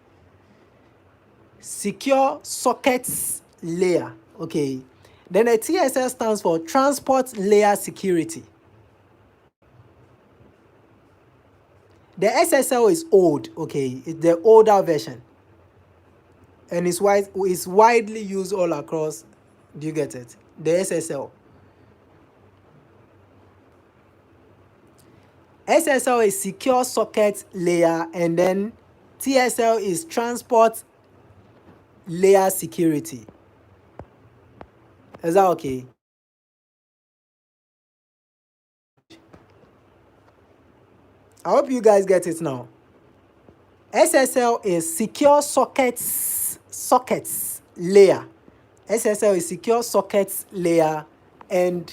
Speaker 1: Secure Sockets Layer. Okay. Then the TSS stands for Transport Layer Security. The SSL is old. Okay, it's the older version, and it's widely used all across. Do you get it? The SSL. SSL is Secure Socket Layer, and then TSL is Transport Layer Security. Is that okay? I hope you guys get it now. SSL is Secure Sockets Layer. SSL is Secure Sockets Layer, and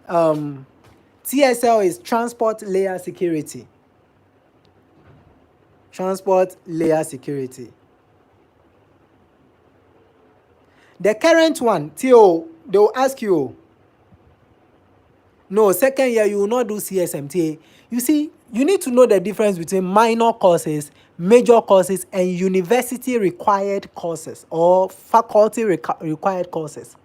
Speaker 1: TSL is Transport Layer Security. Transport Layer Security. The current one, TO, they will ask you. No, second year you will not do CSM, TA. You see, you need to know the difference between minor courses, major courses, and university required courses or faculty required courses.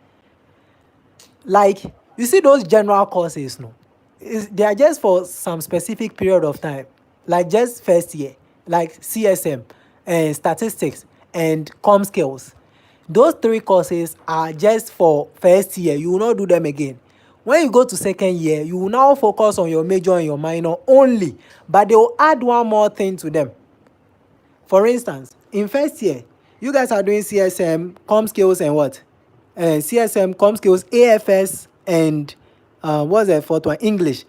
Speaker 1: Like, you see those general courses, no? They are just for some specific period of time, like just first year, like CSM and statistics and com skills. Those three courses are just for first year. You will not do them again. When you go to second year, you will now focus on your major and your minor only, but they will add one more thing to them. For instance, in first year, you guys are doing CSM, com skills, and what? CSM, com skills, AFS, and what's the fourth one? English.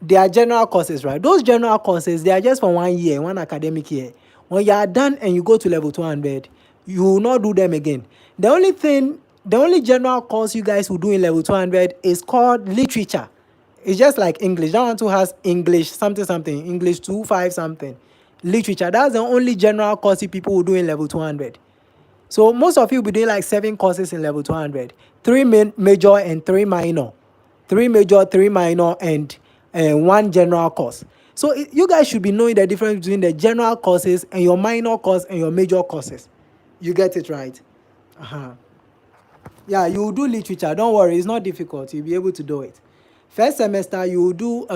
Speaker 1: They are general courses, right? Those general courses, they are just for 1 year, one academic year. When you are done and you go to level 200, you will not do them again. The only general course you guys will do in level 200 is called literature. It's just like English. That one too has English something, English 2, 5 something. Literature, that's the only general course people will do in level 200. So most of you will be doing like 7 courses in level 200, 3 major and 3 minor, 3 major, 3 minor, and 1 general course. So you guys should be knowing the difference between the general courses and your minor course and your major courses. You get it right? Uh-huh. Yeah, you will do literature. Don't worry, it's not difficult. You'll be able to do it. First semester, you will do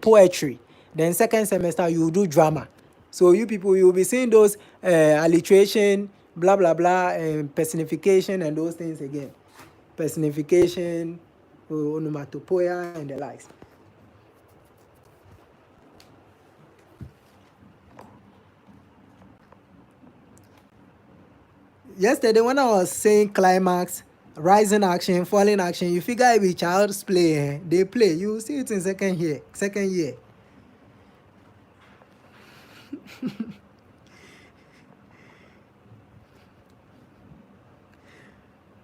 Speaker 1: poetry. Then second semester, you will do drama. So you people, you will be seeing those alliteration, blah, blah, blah, personification and those things again. Personification, onomatopoeia, and the likes. Yesterday, when I was saying climax, rising action, falling action, you figure it be child's play. They play. You see it in second year.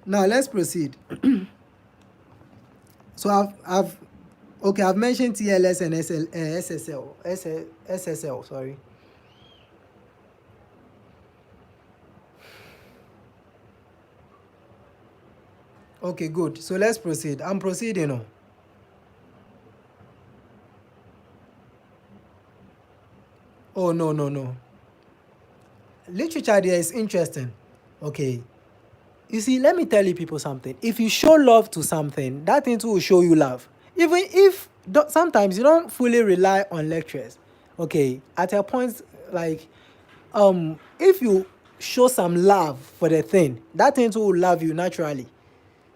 Speaker 1: Now let's proceed. So I've mentioned TLS and SSL. Sorry. Okay, good. So let's proceed. I'm proceeding now. Oh, no. Literature there is interesting. Okay. You see, let me tell you people something. If you show love to something, that thing too will show you love. Even if sometimes you don't fully rely on lecturers. Okay. At a point, like, if you show some love for the thing, that thing too will love you naturally.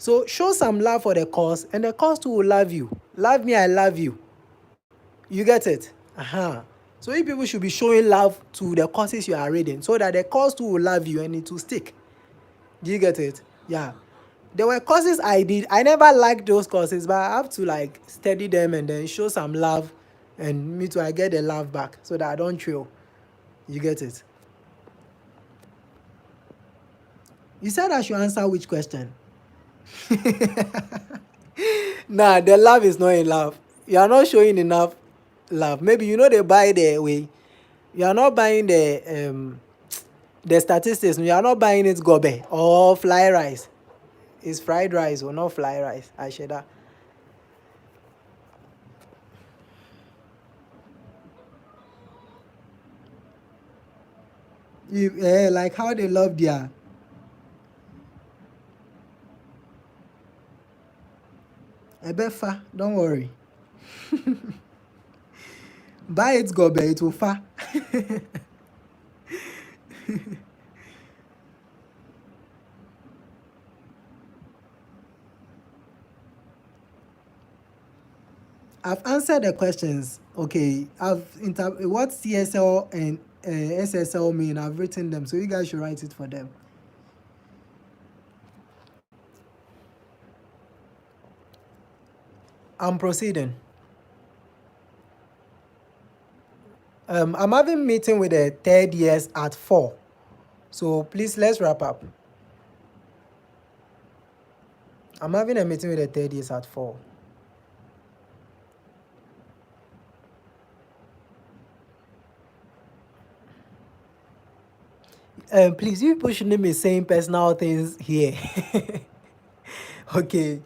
Speaker 1: So show some love for the course, and the course too will love you. Love me, I love you. You get it? So you people should be showing love to the courses you are reading, so that the course too will love you and it will stick. Do you get it? Yeah. There were courses I did. I never liked those courses, but I have to like study them and then show some love, and me too, I get the love back so that I don't trail. You get it? You said I should answer which question? Nah, the love is not in love. You are not showing enough love. Maybe you know they buy the way. You are not buying the statistics. You are not buying it gobe or fly rice. It's fried rice or not fly rice. I share that. Like how they love their. Ebefa, don't worry. Buy it gobe, it will fa. I've answered the questions. Okay, what CSL and SSL mean. I've written them, so you guys should write it for them. I'm proceeding. I'm having meeting with the third years at 4. So please let's wrap up. I'm having a meeting with the third years at 4. Please, you people shouldn't be saying personal things here. Okay.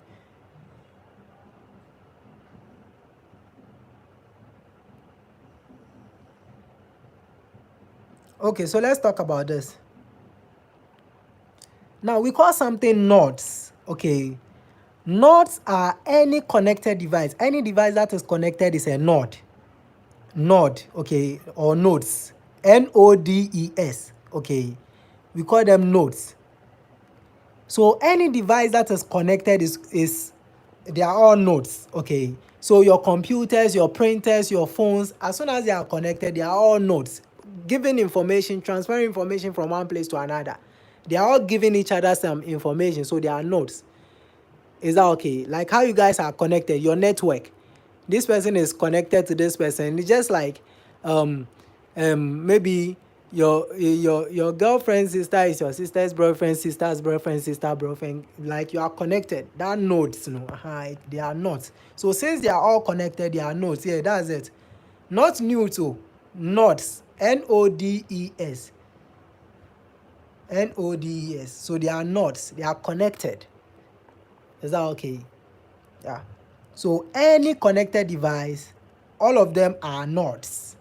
Speaker 1: Okay, so let's talk about this. Now, we call something nodes. Okay. Nodes are any connected device. Any device that is connected is a node. Node, okay, or nodes. Nodes, okay. We call them nodes. So any device that is connected is they are all nodes, okay. So your computers, your printers, your phones, as soon as they are connected, they are all nodes, giving information, transferring information from one place to another. They are all giving each other some information, so they are nodes. Is that okay? Like how you guys are connected, your network. This person is connected to this person. It's just like maybe your girlfriend's sister is your sister's boyfriend, sister's boyfriend, sister boyfriend. Like you are connected. That nodes, they are nodes. So since they are all connected, they are nodes. Yeah, that's it. Not new to nodes. Nodes. Nodes. So they are nodes. They are connected. Is that okay? Yeah. So any connected device, all of them are nodes.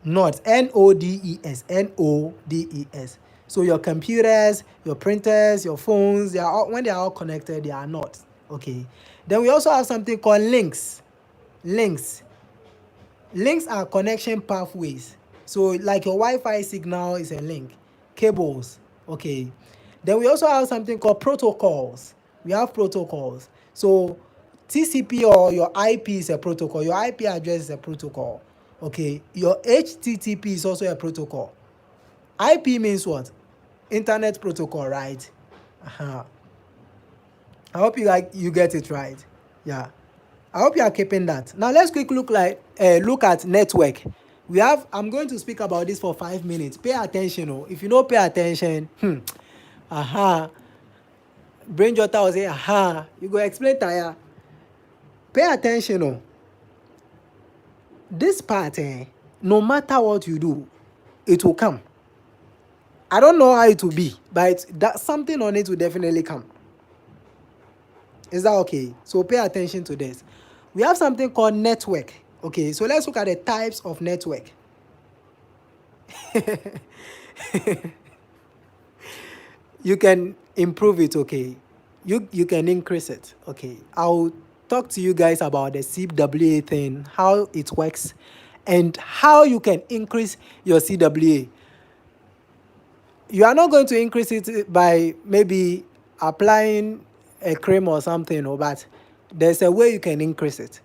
Speaker 1: Nodes. Nodes. Nodes. So your computers, your printers, your phones, they are all, when they are all connected, they are nodes. Okay. Then we also have something called links. Links. Links are connection pathways. So like your Wi-Fi signal is a link. Cables. Okay. Then we also have something called protocols. We have protocols. So TCP or your IP is a protocol. Your IP address is a protocol. Okay. Your HTTP is also a protocol. IP means what? Internet protocol, right? Uh-huh. I hope you get it right. Yeah. I hope you are keeping that. Now let's quickly look at network. I'm going to speak about this for 5 minutes. Pay attention. Oh. If you don't pay attention, brain jotter will say, you go explain tire. Pay attention. Oh. This part, no matter what you do, it will come. I don't know how it will be, but that something on it will definitely come. Is that okay? So pay attention to this. We have something called network. Okay, so let's look at the types of network. You can improve it, okay? You can increase it, okay? I'll talk to you guys about the CWA thing, how it works, and how you can increase your CWA. You are not going to increase it by maybe applying a cream or something, but there's a way you can increase it.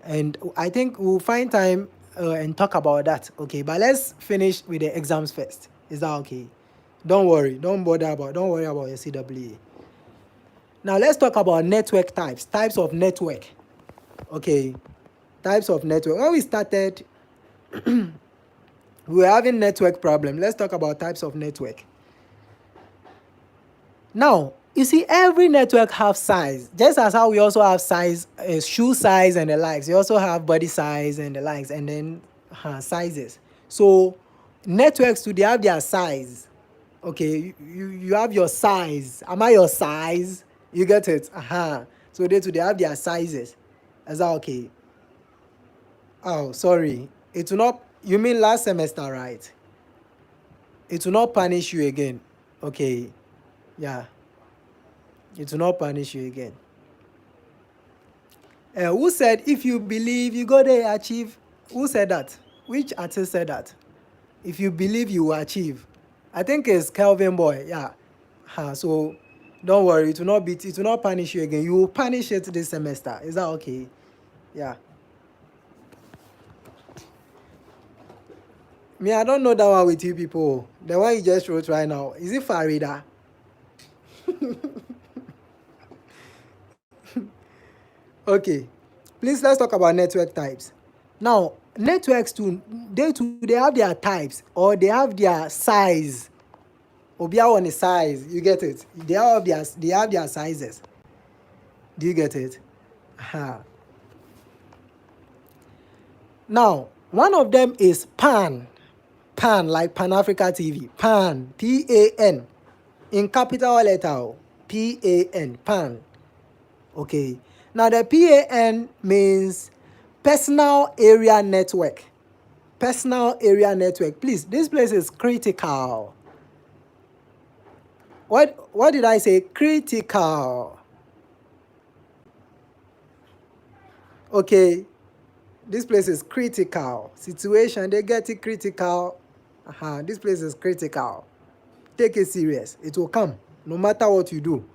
Speaker 1: And I think we'll find time and talk about that, okay? But let's finish with the exams first. Is that okay? Don't worry. Don't worry about your CWA. Now let's talk about network types. Types of network. Okay. Types of network. When we started, we were having network problem. Let's talk about types of network. Now, you see, every network have size. Just as how we also have size, shoe size and the likes. You also have body size and the likes, and then sizes. So networks too, they have their size. Okay, you have your size. Am I your size? You get it? So they too, they have their sizes. Is that okay? Oh, sorry. It will not. You mean last semester, right? It will not punish you again. Okay. Yeah. It will not punish you again. Who said if you believe you go there achieve? Who said that? Which artist said that? If you believe you will achieve. I think it's Kelvin Boy. Yeah. So don't worry. It will not punish you again. You will punish it this semester. Is that okay? Yeah. Me, I don't know that one with you people. The one you just wrote right now. Is it Farida? Okay. Please, let's talk about network types. Now, networks too, they have their types or they have their size. Obia on the size, you get it? They have their sizes. Do you get it? Now, one of them is PAN. PAN, like Pan Africa TV. PAN. PAN. In capital letter. PAN. PAN. Okay. Now the PAN means personal area network. Personal area network. Please, this place is critical. What did I say? Critical. Okay. This place is critical. Situation, they get it critical. This place is critical. Take it serious. It will come, no matter what you do.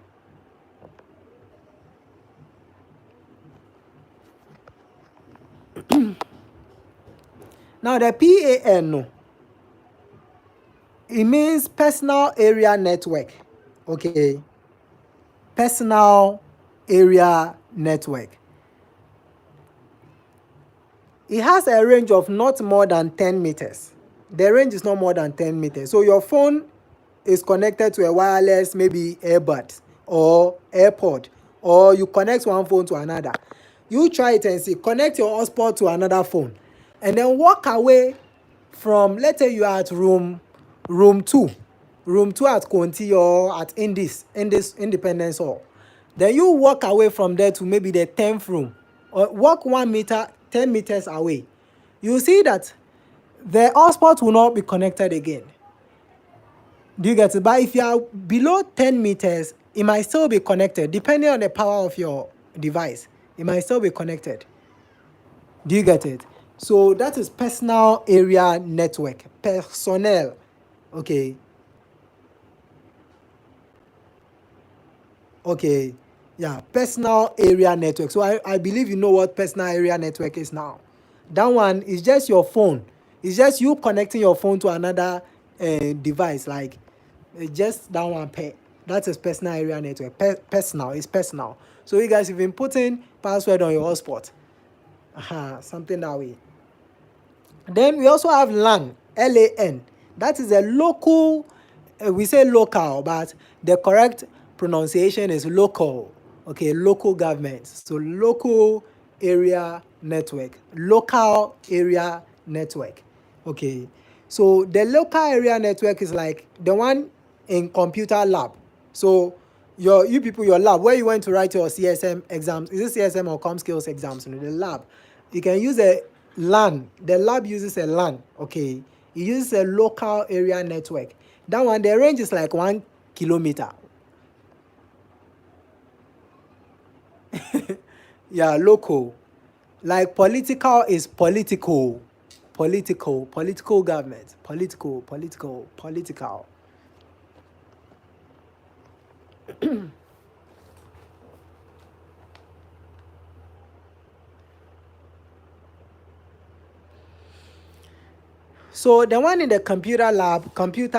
Speaker 1: Now the PAN, it means personal area network. Okay. Personal area network. It has a range of not more than 10 meters. The range is not more than 10 meters. So your phone is connected to a wireless, maybe earbud or AirPod, or you connect one phone to another. You try it and see. Connect your hotspot to another phone, and then walk away from. Let's say you are at room 2. room 2 at Conti or at Indis Independence Hall. Then you walk away from there to maybe the 10th room, or walk 1 meter, 10 meters away. You see that the hotspot will not be connected again. Do you get it? But if you are below 10 meters, it might still be connected, depending on the power of your device. It might still be connected. Do you get it? So that is personal area network. Personnel. Okay. Okay. Yeah. Personal area network. So I believe you know what personal area network is now. That one is just your phone. It's just you connecting your phone to another device. Like just that one pair. That is personal area network. Personal. It's personal. So you guys have been putting password on your hotspot. Something that way. Then we also have LAN, LAN. That is a local, we say local, but the correct pronunciation is local. Okay, local government. So local area network, local area network. Okay, so the local area network is like the one in computer lab. So you people, your lab, where you went to write your CSM exams, is it CSM or Com Skills exams? The lab, you can use a LAN. The lab uses a LAN. Okay, it uses a local area network. That one, the range is like 1 kilometer. Yeah, local. Like political is political. Political government. Political. So the one in the computer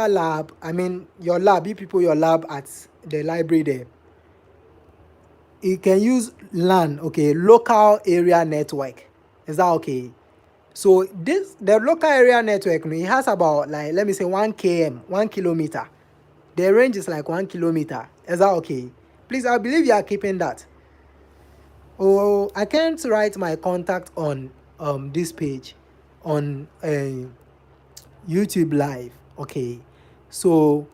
Speaker 1: lab, I mean your lab, you people, your lab at the library there, you can use LAN, okay, local area network. Is that okay? So the local area network, it has about, like, let me say 1 km, 1 kilometer. The range is like 1 kilometer. Is that okay? Please, I believe you are keeping that. Oh, I can't write my contact on this page on YouTube live. Okay, so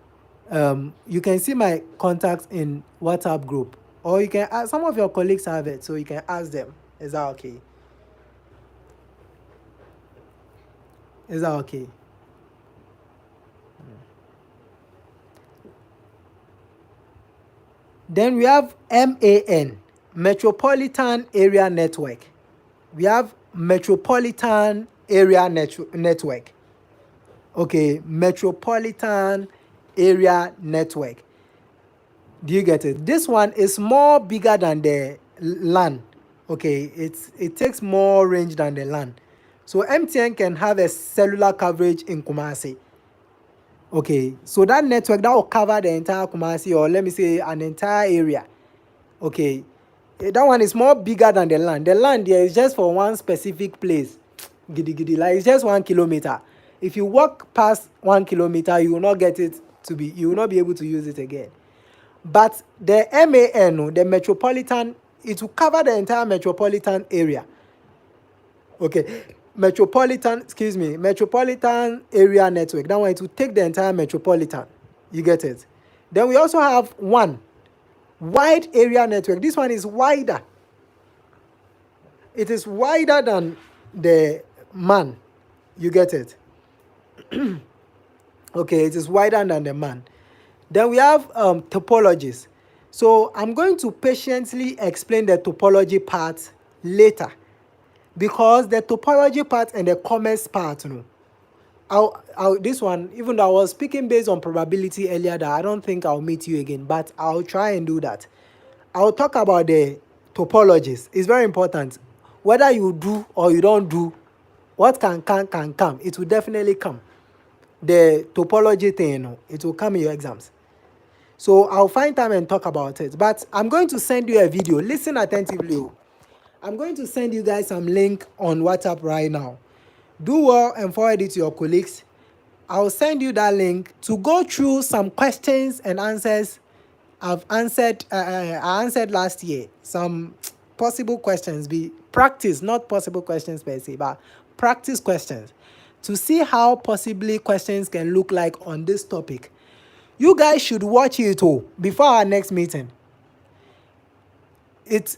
Speaker 1: you can see my contacts in WhatsApp group, or you can ask, some of your colleagues have it, so you can ask them. Is that okay? Is that okay? Then we have MAN, Metropolitan Area Network. We have Metropolitan Area Network. Okay, Metropolitan Area Network. Do you get it? This one is more bigger than the LAN. Okay, it takes more range than the LAN. So MTN can have a cellular coverage in Kumasi. Okay, so that network that will cover the entire Kumasi, or let me say an entire area. Okay, that one is more bigger than the LAN. The LAN there is just for one specific place. Gidi, like it's just 1 kilometer. If you walk past 1 kilometer, you will not get it to be, you will not be able to use it again. But the MAN, the metropolitan, it will cover the entire metropolitan area. Okay, metropolitan area network. That one, it will take the entire metropolitan. You get it? Then we also have one wide area network. This one is wider. It is wider than the MAN. You get it? Okay, it is wider than the MAN. Then we have topologies. So I'm going to patiently explain the topology part later, because the topology part and the commerce part, this one, even though I was speaking based on probability earlier, that I don't think I'll meet you again, but I'll try and do that. I'll talk about the topologies. It's very important. Whether you do or you don't do, what can come. It will definitely come. The topology thing, it will come in your exams. So I'll find time and talk about it. But I'm going to send you a video. Listen attentively. I'm going to send you guys some link on WhatsApp right now. Do well and forward it to your colleagues. I'll send you that link to go through some questions and answers I've answered. I answered last year. Some possible questions, be practice, not possible questions per se, but practice questions, to see how possibly questions can look like on this topic. You guys should watch it before our next meeting. It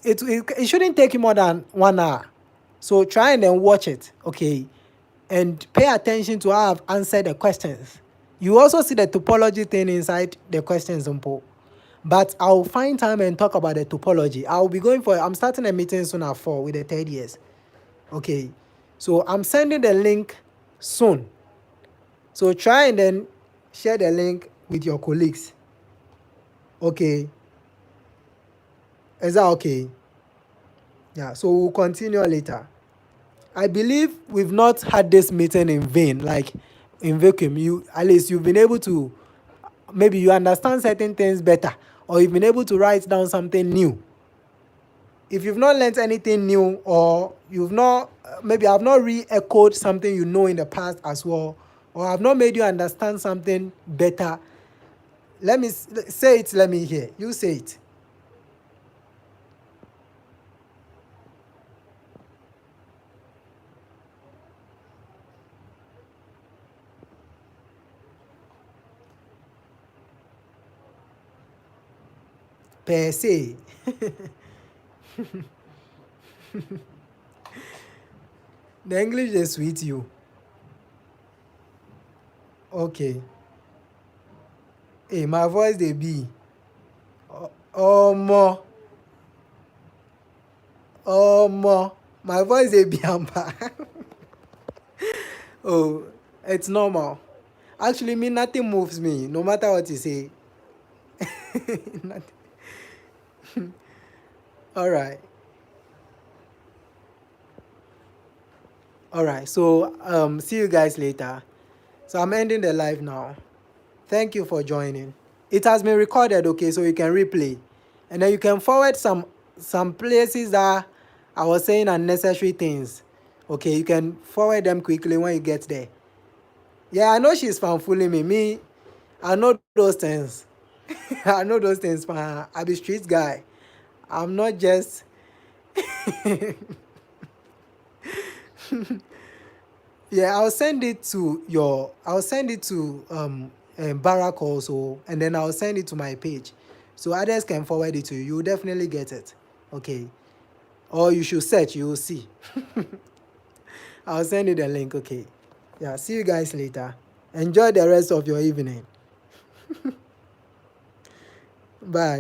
Speaker 1: shouldn't take you more than 1 hour. So try and then watch it, okay? And pay attention to how I've answered the questions. You also see the topology thing inside the questions, but I'll find time and talk about the topology. I'm starting a meeting soon at 4 with the third years. Okay. So I'm sending the link soon. So try and then share the link with your colleagues. Okay. Is that okay? Yeah. So we'll continue later. I believe we've not had this meeting in vain, like in vacuum. At least you've been able to, maybe you understand certain things better, or you've been able to write down something new. If you've not learned anything new, or you've not, maybe I've not re-echoed something you know in the past as well, or I've not made you understand something better, let me say it. Let me hear you say it. Per se. The English is sweet you. Okay. Hey, my voice they be. More. More. My voice they be amber. Oh, it's normal. Actually, me nothing moves me, no matter what you say. All right. All right. So see you guys later. So I'm ending the live now. Thank you for joining. It has been recorded, okay, so you can replay. And then you can forward some places that I was saying unnecessary things. Okay, you can forward them quickly when you get there. Yeah, I know she's fooling me. I know those things. I know those things, man. I be street guy. I'm not just yeah, I'll send it to Barack also, and then I'll send it to my page. So others can forward it to you. You'll definitely get it. Okay. Or you should search, you will see. I'll send you the link, okay. Yeah, see you guys later. Enjoy the rest of your evening. Bye.